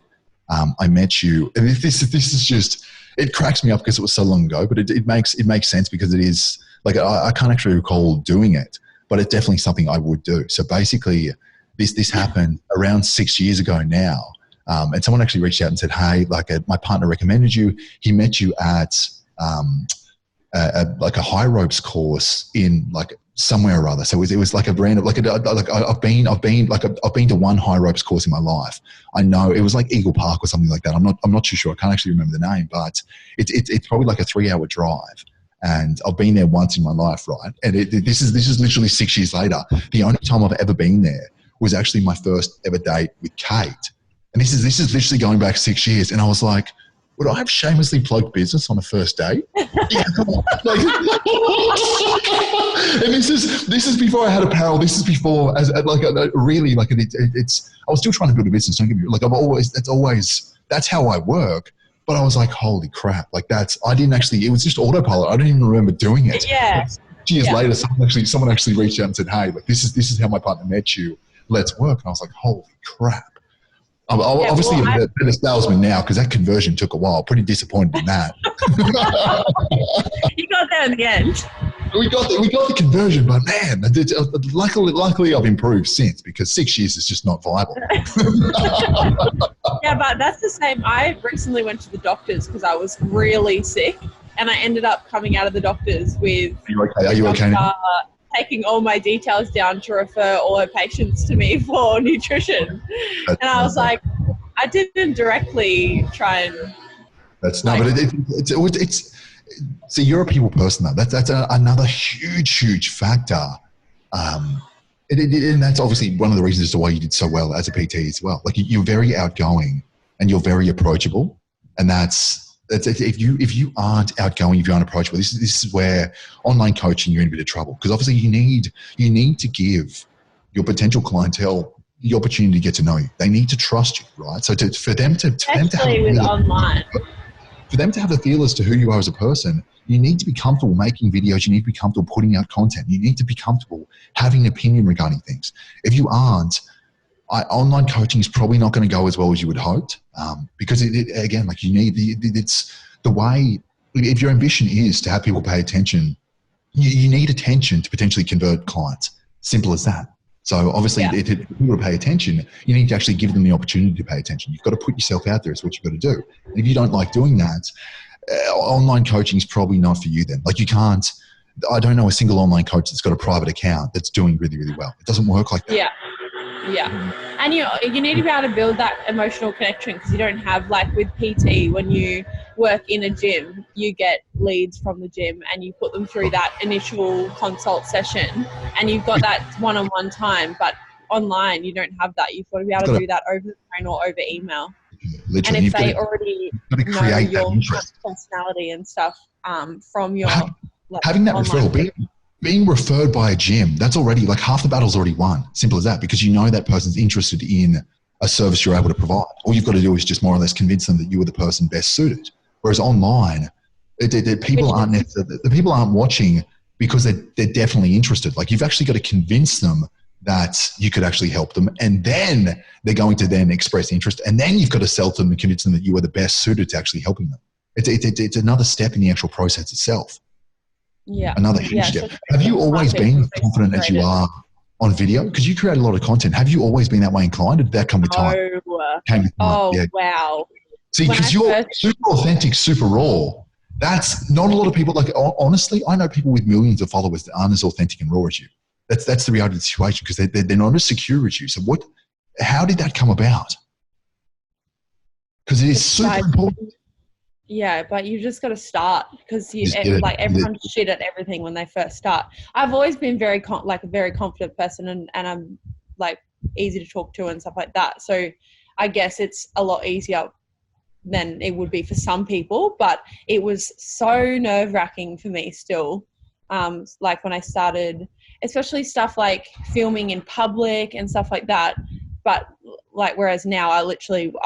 C: I met you." And this is just, it cracks me up because it was so long ago, but it makes sense, because it is like, I can't actually recall doing it, but it's definitely something I would do. So basically, this happened around 6 years ago now, and someone actually reached out and said, "Hey, like my partner recommended you. He met you at like a high ropes course in like somewhere or other. So it was like a brand of like I've been to one high ropes course in my life. I know it was like Eagle Park or something like that. I'm not too sure. I can't actually remember the name, but it's probably like a 3-hour drive. And I've been there once in my life, right? And this is literally 6 years later. The only time I've ever been there was actually my first ever date with Kate. And this is literally going back 6 years. And I was like, would I have shamelessly plugged business on a first date? Yeah, like, and this is before I had apparel. This is before I was still trying to build a business. Don't get me wrong. Like that's how I work. But I was like, holy crap! Like it was just autopilot. I don't even remember doing it.
B: Yeah.
C: Years later, someone actually reached out and said, hey, like this is how my partner met you. Let's work. And I was like, holy crap. I'm obviously a better salesman now because that conversion took a while. Pretty disappointed in that.
B: You got there in the end.
C: We got the conversion, but man, luckily I've improved since because 6 years is just not viable.
B: Yeah, but that's the same. I recently went to the doctors because I was really sick, and I ended up coming out of the doctors with.
C: Are you okay now?
B: Taking all my details down to refer all her patients to me for nutrition. And I was like, I didn't directly try and.
C: But see, you're a people person though. That's another huge factor. And that's obviously one of the reasons as to why you did so well as a PT as well. Like you're very outgoing and you're very approachable, and that's if you aren't outgoing, if you aren't approachable, this is where online coaching you're in a bit of trouble because obviously you need to give your potential clientele the opportunity to get to know you. They need to trust you, right? So for them to have a feel as to who you are as a person, you need to be comfortable making videos. You need to be comfortable putting out content. You need to be comfortable having an opinion regarding things. If you aren't, online coaching is probably not going to go as well as you would hope because again, like you need it's the way. If your ambition is to have people pay attention, you need attention to potentially convert clients. Simple as that. So obviously, if people pay attention, you need to actually give them the opportunity to pay attention. You've got to put yourself out there. Is what you've got to do. And if you don't like doing that, online coaching is probably not for you. Then, like you can't. I don't know a single online coach that's got a private account that's doing really, really well. It doesn't work like that.
B: Yeah. And you need to be able to build that emotional connection because you don't have, like with PT, when you work in a gym, you get leads from the gym and you put them through that initial consult session and you've got that one-on-one time. But online, you don't have that. You've got to be able to do that over the phone or over email.
C: Literally,
B: and if they already know your personality and stuff from your
C: having that referral, being referred by a gym, that's already like half the battle's already won. Simple as that, because you know that person's interested in a service you're able to provide. All you've got to do is just more or less convince them that you are the person best suited. Whereas online, people aren't watching because they're definitely interested. Like you've actually got to convince them that you could actually help them, and then they're going to then express interest, and then you've got to sell to them and convince them that you are the best suited to actually helping them. It's another step in the actual process itself.
B: Yeah.
C: Another huge step. Have you always been confident as you are on video? Because you create a lot of content. Have you always been that way inclined, or did that come with time?
B: Wow.
C: See, because you're super authentic, super raw. That's not a lot of people. Like honestly, I know people with millions of followers that aren't as authentic and raw as you. That's the reality of the situation because they're not as secure as you. So how did that come about? Because it is super important.
B: Yeah, but you just got to start because everyone's shit at everything when they first start. I've always been a very confident person and I'm like easy to talk to and stuff like that. So I guess it's a lot easier than it would be for some people, but it was so nerve-wracking for me still. Like when I started, especially stuff like filming in public and stuff like that. But like, whereas now I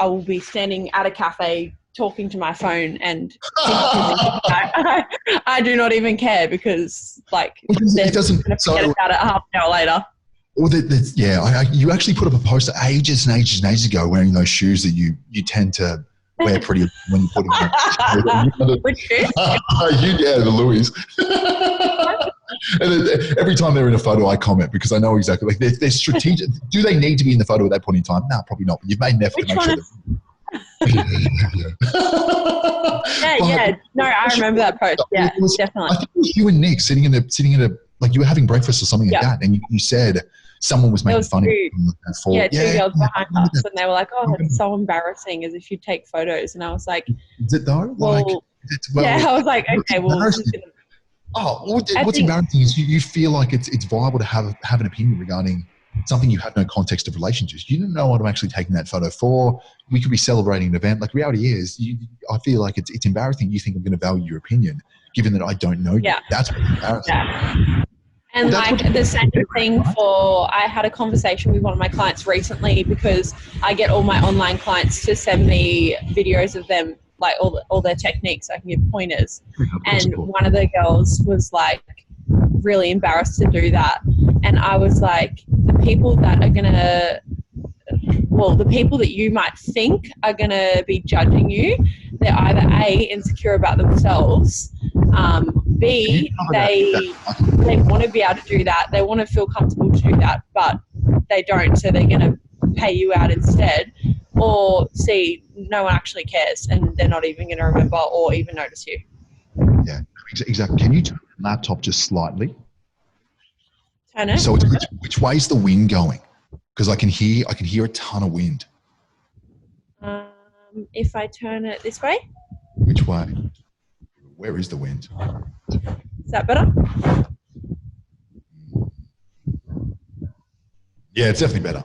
B: will be standing at a cafe talking to my phone and I do not even care because like they're going to forget about it half an hour later.
C: Well, you actually put up a poster ages and ages and ages ago wearing those shoes that you tend to wear pretty when you put them on.
B: Which shoes?
C: The Louis. And then every time they're in a photo, I comment because I know exactly. Like they're strategic. Do they need to be in the photo at that point in time? No, probably not. But you've made an effort to make sure.
B: Yeah. No, I remember that post. Yeah, definitely.
C: I think it was you and Nick sitting in a like you were having breakfast or something like that, and you said someone was making fun of you.
B: Two girls behind us, and they were like, "Oh, it's so embarrassing," as if you take photos. And I was like,
C: "Is it though?"
B: Well, I was like, "Okay, well."
C: What's embarrassing is you feel like it's viable to have an opinion regarding something you have no context of relation to. You didn't know what I'm actually taking that photo for. We could be celebrating an event. Like, reality is, I feel like it's embarrassing. You think I'm going to value your opinion, given that I don't know you. That's what's embarrassing.
B: Yeah. And like the same thing I had a conversation with one of my clients recently, because I get all my online clients to send me videos of them, like all their techniques, so I can give pointers. And one of the girls was like really embarrassed to do that. And I was like, the people that you might think are going to be judging you, they're either A, insecure about themselves, B, they want to be able to do that. They want to feel comfortable to do that, but they don't, so they're going to pay you out instead. Or C, no one actually cares and they're not even going to remember or even notice you.
C: Yeah, exactly. Can you turn the laptop just slightly?
B: Turn it.
C: So which way is the wind going? Because I can hear a ton of wind.
B: If I turn it this way.
C: Which way? Where is the wind?
B: Is that better?
C: Yeah, it's definitely better.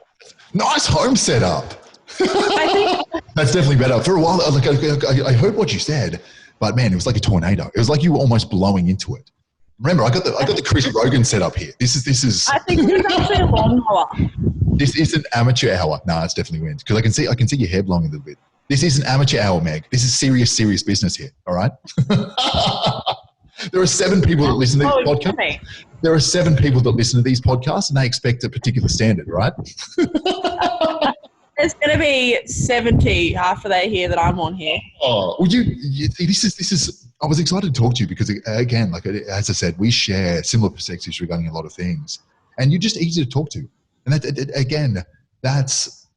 C: Nice home setup.
B: I think
C: that's definitely better. For a while, like I heard what you said, but man, it was like a tornado. It was like you were almost blowing into it. Remember, I got the Chris Rogan set up here. This is.
B: I think it was actually a lawnmower.
C: This is an amateur hour. No, it's definitely wind, because I can see your hair blowing a little bit. This is an amateur hour, Meg. This is serious business here. All right. There are 7 people that listen to these podcasts. There are 7 people that listen to these podcasts, and they expect a particular standard, right?
B: There's going to be 70 after they hear that I'm on here.
C: Oh, well, you see, this is. I was excited to talk to you because, again, like as I said, we share similar perspectives regarding a lot of things, and you're just easy to talk to. And that's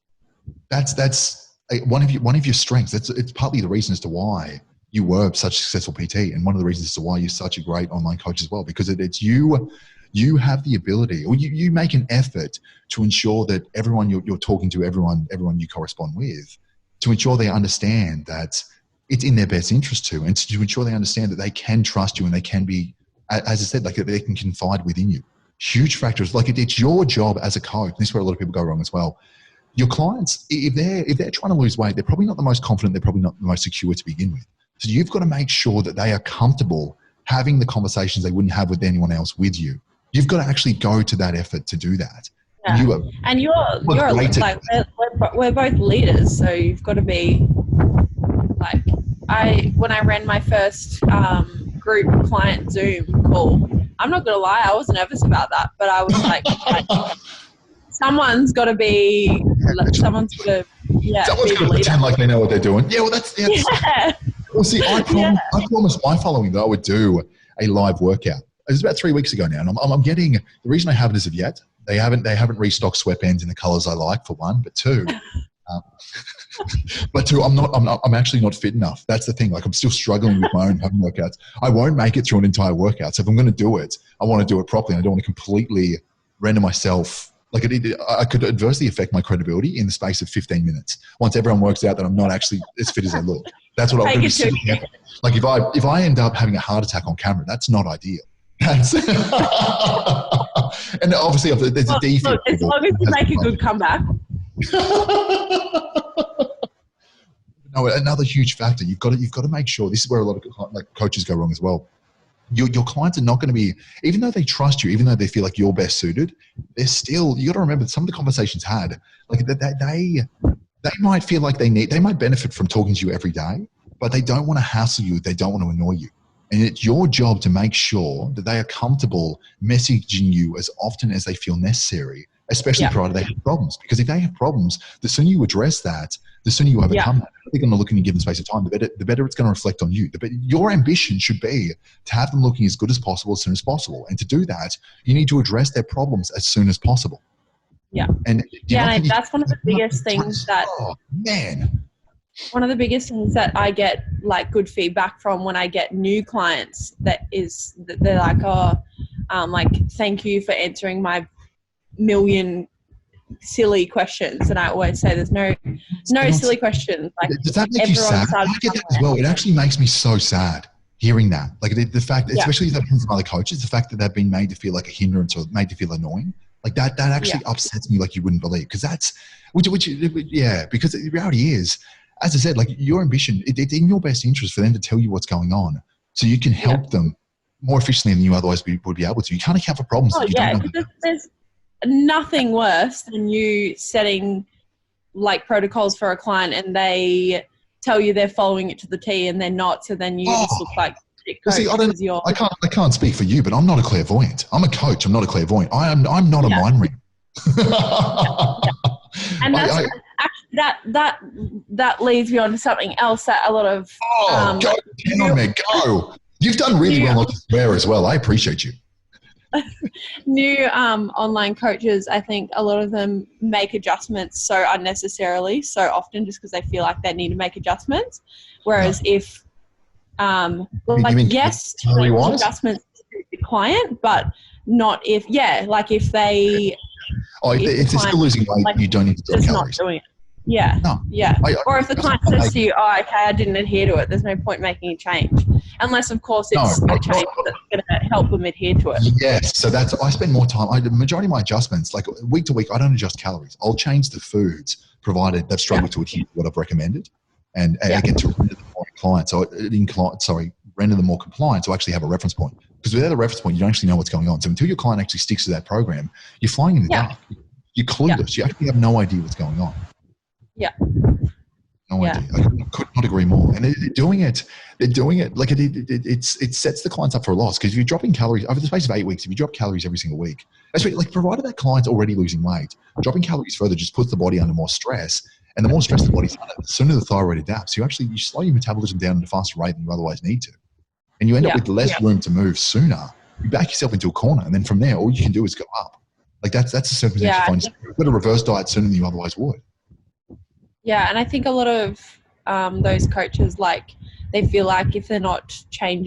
C: one of your strengths. It's partly the reason as to why you were such a successful PT, and one of the reasons as to why you're such a great online coach as well, because it's you have the ability, or you make an effort to ensure that everyone you're talking to, everyone you correspond with, to ensure they understand that it's in their best interest to, and to ensure they understand that they can trust you and they can be, as I said, like they can confide within you. Huge factors. Like it's your job as a coach. This is where a lot of people go wrong as well. Your clients, if they're trying to lose weight, they're probably not the most confident. They're probably not the most secure to begin with. So you've got to make sure that they are comfortable having the conversations they wouldn't have with anyone else with you. You've got to actually go to that effort to do that.
B: Yeah. We're both leaders, so you've got to be like, when I ran my first group client Zoom call, I'm not gonna lie, I was nervous about that, but I was like someone's got to be, someone's got to
C: pretend like they know what they're doing. Yeah, well, that's Well, see, I promised my following that I would do a live workout. It was about 3 weeks ago now, and I'm getting, the reason I haven't as of yet, they haven't restocked sweatbands in the colors I like, for one, but two, I'm actually not fit enough. That's the thing. Like, I'm still struggling with my own home workouts. I won't make it through an entire workout. So if I'm going to do it, I want to do it properly. And I don't want to completely render myself, like I could adversely affect my credibility in the space of 15 minutes. Once everyone works out that I'm not actually as fit as I look. That's what I'm going to be. Like if I end up having a heart attack on camera, that's not ideal. That's and obviously there's a defect.
B: Look, as long as you make a good comeback.
C: No, another huge factor. You've got to make sure. This is where a lot of coaches go wrong as well. Your clients are not going to be, even though they trust you, even though they feel like you're best suited, they're still. You got to remember some of the conversations had, like they might feel like they might benefit from talking to you every day, but they don't want to hassle you. They don't want to annoy you. And it's your job to make sure that they are comfortable messaging you as often as they feel necessary, especially prior to they have problems. Because if they have problems, the sooner you address that, the sooner you overcome that, they're going to look in a given space of time, the better it's going to reflect on you. Your ambition should be to have them looking as good as possible as soon as possible. And to do that, you need to address their problems as soon as possible.
B: Yeah. And that's one of the biggest things that...
C: Oh, man.
B: one of the biggest things that I get like good feedback from when I get new clients that is that they're like, oh, like, thank you for answering my million silly questions. And I always say there's no silly questions. Like,
C: does that make you sad? I get that as well. It actually makes me so sad hearing that. Like the fact, especially if that comes from other coaches, the fact that they've been made to feel like a hindrance or made to feel annoying. Like that actually upsets me like you wouldn't believe. Because that's, because the reality is, as I said, like your ambition, it's in your best interest for them to tell you what's going on so you can help them more efficiently than you otherwise would be able to. You can't account for problems that you don't know.
B: There's nothing worse than you setting like protocols for a client and they tell you they're following it to the T and they're not. So then you just look like
C: well, see, I can't speak for you, but I'm not a clairvoyant. I'm a coach. I'm not a clairvoyant. I'm not a mind reader.
B: And that's that leads me on to something else that a lot of
C: go. You've done really well not to swear as well. I appreciate you.
B: New online coaches, I think a lot of them make adjustments so unnecessarily, so often just because they feel like they need to make adjustments. Whereas if adjustments to the client, but not if if they
C: if they're still losing weight, like, you don't need to do calories.
B: Not doing it. Yeah.
C: No.
B: Yeah. Or if the client says to you, oh, okay, I didn't adhere to it, there's no point making a change. Unless, of course, it's a change that's going to help them adhere to it.
C: Yes. So I spend more time. The majority of my adjustments, like week to week, I don't adjust calories. I'll change the foods provided they've struggled to adhere to what I've recommended. And again, to render them more render them more compliant to actually have a reference point. Because without a reference point, you don't actually know what's going on. So until your client actually sticks to that program, you're flying in the dark. You're clueless. You actually have no idea what's going on.
B: Yeah.
C: No idea. I could not agree more. And they're doing it like it sets the clients up for a loss. Because if you're dropping calories over the space of 8 weeks, if you drop calories every single week, especially like provided that client's already losing weight, dropping calories further just puts the body under more stress. And the more stress the body's under, the sooner the thyroid adapts. You slow your metabolism down at a faster rate than you otherwise need to. And you end up with less room to move sooner. You back yourself into a corner. And then from there, all you can do is go up. Like that's the circumstance you find. You've got a reverse diet sooner than you otherwise would.
B: Yeah, and I think a lot of those coaches, like, they feel like if they're not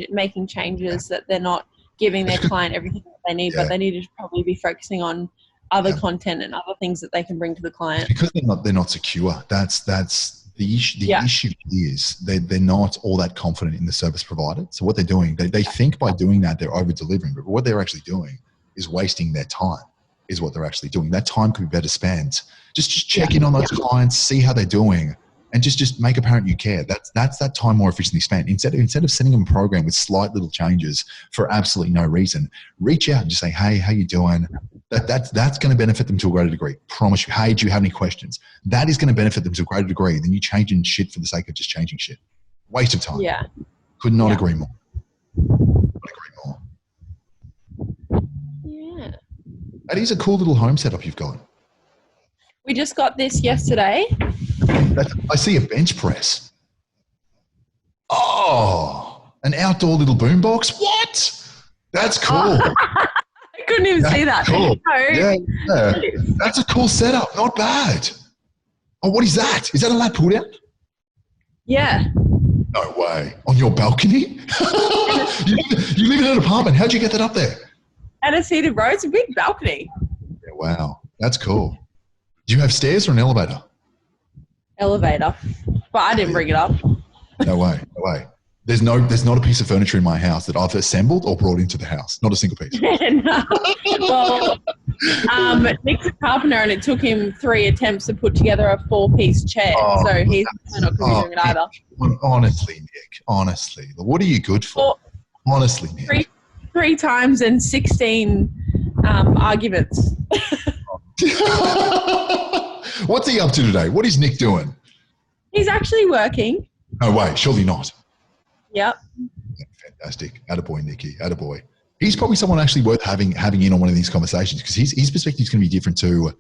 B: making changes, that they're not giving their client everything that they need, but they need to probably be focusing on other content and other things that they can bring to the client.
C: Because they're not secure. That's the issue. The issue is they're not all that confident in the service provided. So what they're doing, they think by doing that they're over delivering, but what they're actually doing is wasting their time. Is what they're actually doing. That time could be better spent. Just check in on those clients, see how they're doing, and just make apparent you care. That's that time more efficiently spent. Instead of sending them a program with slight little changes for absolutely no reason, reach out and just say, hey, how you doing? That's going to benefit them to a greater degree. Promise you. Hey, do you have any questions? That is going to benefit them to a greater degree than you changing shit for the sake of just changing shit. Waste of time.
B: Yeah.
C: Could not agree more.
B: Yeah.
C: That is a cool little home setup you've got.
B: We just got this yesterday.
C: I see a bench press. Oh, an outdoor little boombox. What? That's cool.
B: I couldn't even see that.
C: Cool.
B: No.
C: Yeah. That's a cool setup. Not bad. Oh, what is that? Is that a lap pull down?
B: Yeah.
C: No way. On your balcony? You live in an apartment. How'd you get that up there?
B: And a seated row. It's a big balcony.
C: Yeah, wow. That's cool. Do you have stairs or an elevator?
B: Elevator. But I didn't bring it up.
C: No way. No way. There's not a piece of furniture in my house that I've assembled or brought into the house. Not a single piece.
B: No. Well, Nick's a carpenter and it took him 3 attempts to put together a 4-piece chair. So he's not considering it either.
C: Honestly, Nick. Honestly. What are you good for? Honestly, Nick.
B: 3 times and 16 arguments.
C: What's he up to today? What is Nick doing?
B: He's actually working.
C: No way. Surely not.
B: Yep.
C: Yeah, fantastic. Attaboy, Nicky. Attaboy. He's probably someone actually worth having in on one of these conversations because his perspective is going to be different too.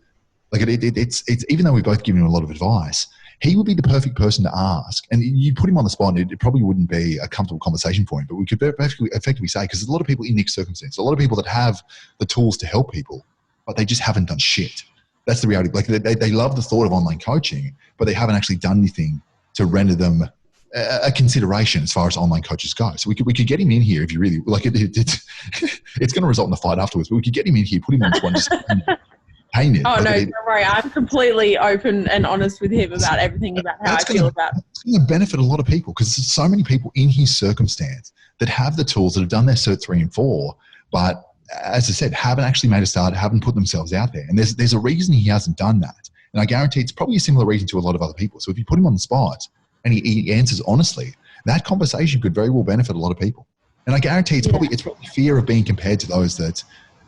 C: Like it's even though we've both given him a lot of advice, he would be the perfect person to ask. And you put him on the spot, and it probably wouldn't be a comfortable conversation for him. But we could effectively say, because there's a lot of people in Nick's circumstance, a lot of people that have the tools to help people, but they just haven't done shit. That's the reality. Like they love the thought of online coaching, but they haven't actually done anything to render them a consideration as far as online coaches go. So we could get him in here if you really like it. It's going to result in a fight afterwards, but we could get him in here, put him on this one, just hey Nick.
B: Oh, no, don't worry. I'm completely open and honest with him about everything about how I feel about it.
C: It's going to benefit a lot of people because there's so many people in his circumstance that have the tools, that have done their Cert 3 and 4, but as I said, haven't actually made a start, haven't put themselves out there. And there's a reason he hasn't done that. And I guarantee it's probably a similar reason to a lot of other people. So if you put him on the spot and he answers honestly, that conversation could very well benefit a lot of people. And I guarantee it's probably fear of being compared to those that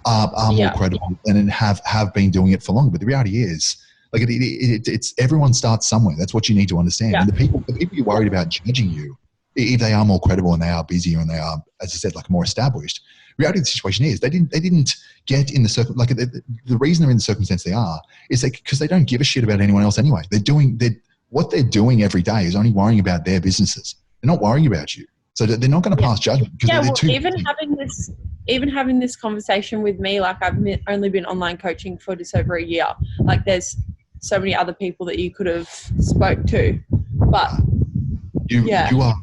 C: are more credible and have been doing it for longer. But the reality is, like it's everyone starts somewhere. That's what you need to understand. And the people you're worried about judging you, if they are more credible and they are busier and they are, as I said, like more established. Reality of the situation is they didn't get in the like the reason they're in the circumstance they are is because they don't give a shit about anyone else anyway. What they're doing every day is only worrying about their businesses. They're not worrying about you. So they're not going to pass judgment.
B: Even having this conversation with me, like I've only been online coaching for just over a year. Like there's so many other people that you could have spoke to, but
C: you are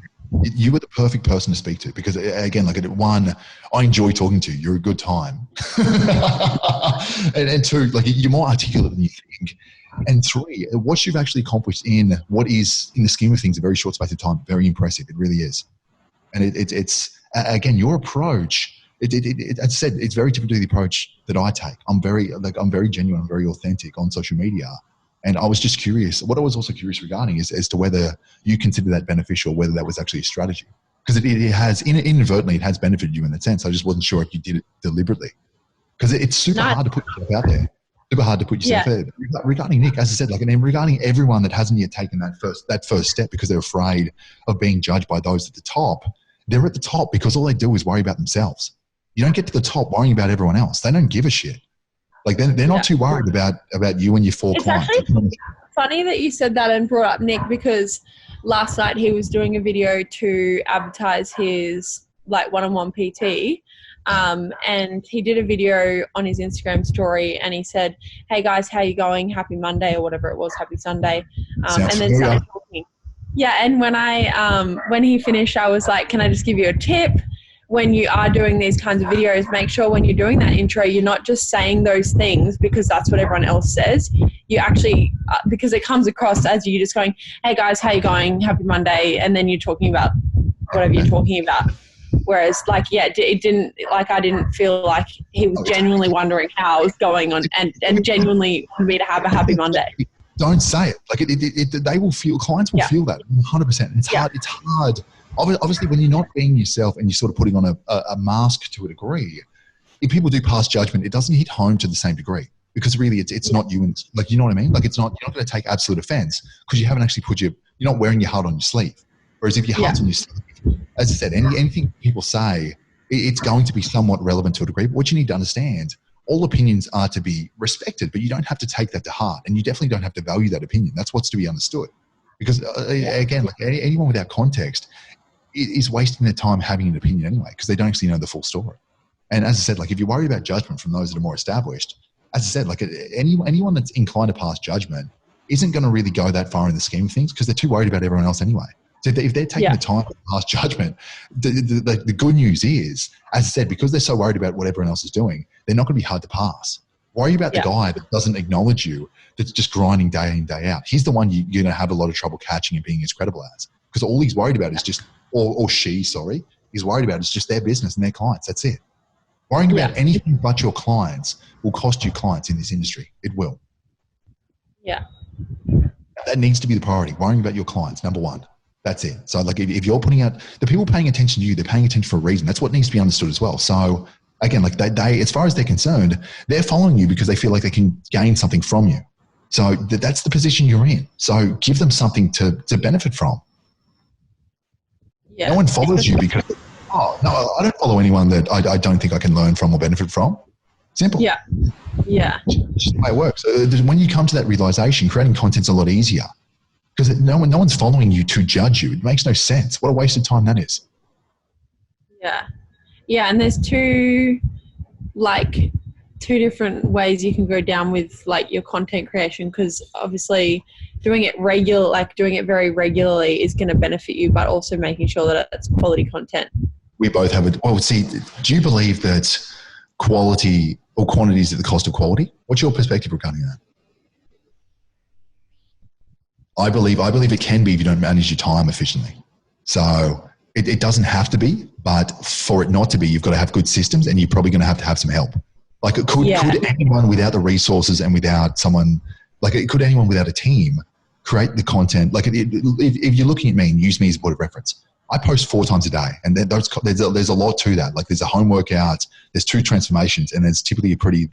C: the perfect person to speak to because again, like one, I enjoy talking to you. You're a good time, and two, like you're more articulate than you think. And three, what you've actually accomplished in what is, in the scheme of things, a very short space of time, very impressive. It really is. And it's again, your approach, as I said, it's very different to the approach that I take. I'm very genuine, I'm very authentic on social media. And I was just curious, what I was also curious regarding is as to whether you consider that beneficial, whether that was actually a strategy. Because it has, inadvertently, it has benefited you in that sense. I just wasn't sure if you did it deliberately. Because it's super hard to put yourself out there. Super hard to put yourself out there. Regarding Nick, as I said, like, and regarding everyone that hasn't yet taken that first step because they're afraid of being judged by those at the top, they're at the top because all they do is worry about themselves. You don't get to the top worrying about everyone else. They don't give a shit. Like they're not too worried about you and your four clients.
B: It's actually funny that you said that and brought up Nick because last night he was doing a video to advertise his like one-on-one PT. And he did a video on his Instagram story and he said, "Hey guys, how you going? Happy Monday," or whatever it was, happy Sunday. And then started talking. Yeah. And when he finished, I was like, "Can I just give you a tip? When you are doing these kinds of videos, make sure when you're doing that intro, you're not just saying those things because that's what everyone else says. You actually, because it comes across as you just going, 'Hey guys, how you going? Happy Monday.' And then you're talking about whatever you're talking about. Whereas like, it didn't, like, I didn't feel like he was genuinely wondering how I was going on and genuinely wanted me to have a happy Monday.
C: Don't say it. Like they will feel, clients will feel that 100%. It's hard. It's hard. Obviously, when you're not being yourself and you're sort of putting on a mask to a degree, if people do pass judgment, it doesn't hit home to the same degree because really it's not you. And like, you know what I mean? Like you're not going to take absolute offense because you haven't actually you're not wearing your heart on your sleeve. Whereas if your heart's on your sleeve, as I said, anything people say, it's going to be somewhat relevant to a degree. But what you need to understand, all opinions are to be respected, but you don't have to take that to heart. And you definitely don't have to value that opinion. That's what's to be understood. Because again, like anyone without context is wasting their time having an opinion anyway, because they don't actually know the full story. And as I said, like if you worry about judgment from those that are more established, as I said, like anyone that's inclined to pass judgment isn't going to really go that far in the scheme of things because they're too worried about everyone else anyway. So if they're taking the time to pass judgment, the good news is, as I said, because they're so worried about what everyone else is doing, they're not going to be hard to pass. Worry about the guy that doesn't acknowledge you, that's just grinding day in, day out. He's the one you're going to have a lot of trouble catching and being as credible as, because all he's worried about is just, or she, he's worried about is just their business and their clients. That's it. Worrying about anything but your clients will cost you clients in this industry. It will.
B: Yeah.
C: That needs to be the priority. Worrying about your clients, number one. That's it. So like if you're putting out, the people paying attention to you, they're paying attention for a reason. That's what needs to be understood as well. So again, like they as far as they're concerned, they're following you because they feel like they can gain something from you. So that's the position you're in. So give them something to benefit from. Yeah. No one follows you because, no, I don't follow anyone that I don't think I can learn from or benefit from. Simple.
B: Yeah. Yeah.
C: It's just the way it works. When you come to that realization, creating content's a lot easier because no one's following you to judge you. It makes no sense. What a waste of time that is.
B: Yeah. Yeah. And there's two two different ways you can go down with like your content creation, because obviously doing it very regularly is going to benefit you, but also making sure that it's quality content.
C: We both have it. Well, see, do you believe that quality or quantity is at the cost of quality? What's your perspective regarding that? I believe it can be if you don't manage your time efficiently. So it doesn't have to be, but for it not to be, you've got to have good systems, and you're probably going to have some help. Like could anyone without the resources and without someone, could anyone without a team create the content? Like if you're looking at me and use me as a point of reference, I post 4 times a day, and there's a lot to that. Like there's a home workout, there's 2 transformations, and there's typically a pretty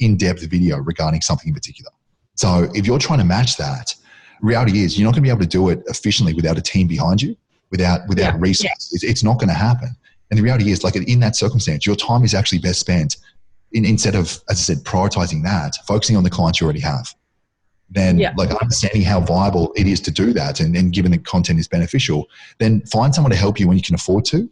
C: in-depth video regarding something in particular. So if you're trying to match that, reality is you're not going to be able to do it efficiently without a team behind you, without resources. It's not going to happen. And the reality is, in that circumstance, your time is actually best spent instead of, as I said, prioritizing that, focusing on the clients you already have. Then understanding how viable it is to do that, and given the content is beneficial, then find someone to help you when you can afford to,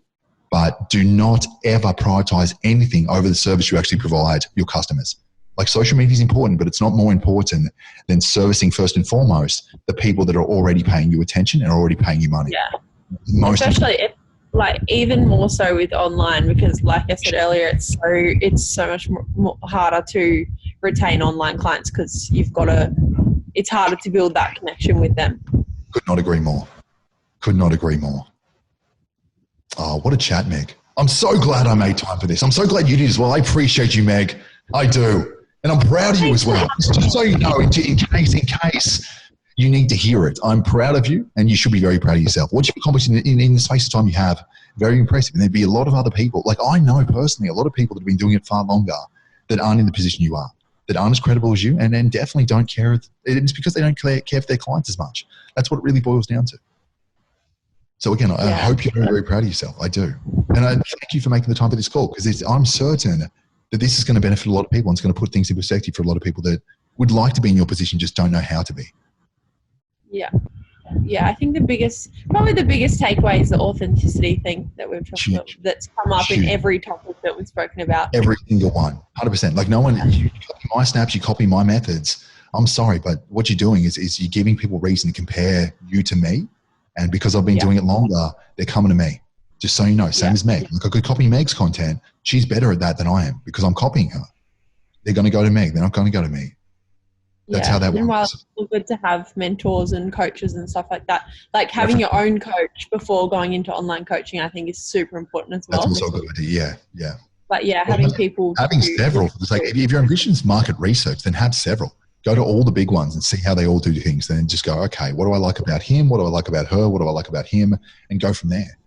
C: but do not ever prioritize anything over the service you actually provide your customers. Like social media is important, but it's not more important than servicing first and foremost the people that are already paying you attention and are already paying you money.
B: Yeah. Especially even more so with online, because like I said earlier, it's so much more harder to retain online clients, because it's harder to build that connection with them.
C: Could not agree more. Oh, what a chat, Meg. I'm so glad I made time for this. I'm so glad you did as well. I appreciate you, Meg. I do. And I'm proud of you as well. Just so you know, in case you need to hear it, I'm proud of you, and you should be very proud of yourself. What you've accomplished in the space of time you have, very impressive. And there'd be a lot of other people, I know personally, a lot of people that have been doing it far longer that aren't in the position you are, that aren't as credible as you, and then definitely don't care. It's because they don't care for their clients as much. That's what it really boils down to. So again, I hope you're very, very proud of yourself. I do. And I thank you for making the time for this call, because I'm certain that this is going to benefit a lot of people, and it's going to put things in perspective for a lot of people that would like to be in your position, just don't know how to be.
B: Yeah, I think probably the biggest takeaway is the authenticity thing that we've talked about, that's come up in every topic that we've spoken about.
C: Every single one, 100%. No one, you copy my snaps, you copy my methods. I'm sorry, but what you're doing is you're giving people reason to compare you to me. And because I've been doing it longer, they're coming to me. Just so you know, same as Meg. I could copy Meg's content. She's better at that than I am, because I'm copying her. They're going to go to Meg. They're not going to go to me. That's how that works.
B: And while it's good to have mentors and coaches and stuff like that, having your own coach before going into online coaching, I think is super important as well.
C: That's also a good idea. Yeah.
B: But having people.
C: Having several. It's if your ambition is market research, then have several. Go to all the big ones and see how they all do things. Then just go, okay, what do I like about him? What do I like about her? What do I like about him? And go from there.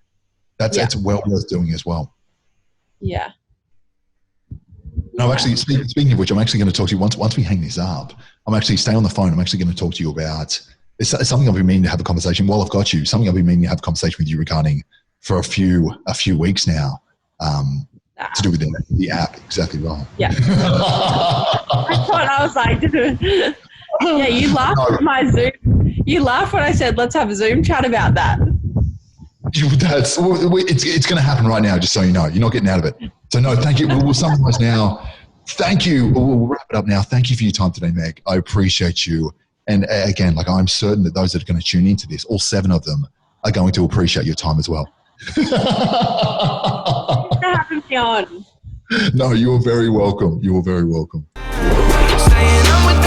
C: That's well worth doing as well. Yeah. No, actually, speaking of which, I'm actually going to talk to you once we hang this up. I'm actually stay on the phone. I'm actually going to talk to you about it's something I've been meaning to have a conversation. While I've got you, something I've been meaning to have a conversation with you regarding for a few weeks now. To do with the app, exactly right.
B: Yeah. I thought I was like, yeah, you laughed at my Zoom. You laughed when I said, let's have a Zoom chat about that.
C: It's going to happen right now, just so you know. You're not getting out of it. So no, thank you. We'll summarize now. Thank you. We'll wrap it up now. Thank you for your time today, Meg. I appreciate you. And again, I'm certain that those that are going to tune into this, all 7 of them, are going to appreciate your time as well.
B: Having me on.
C: No, you are very welcome. You are very welcome.
D: Staying up with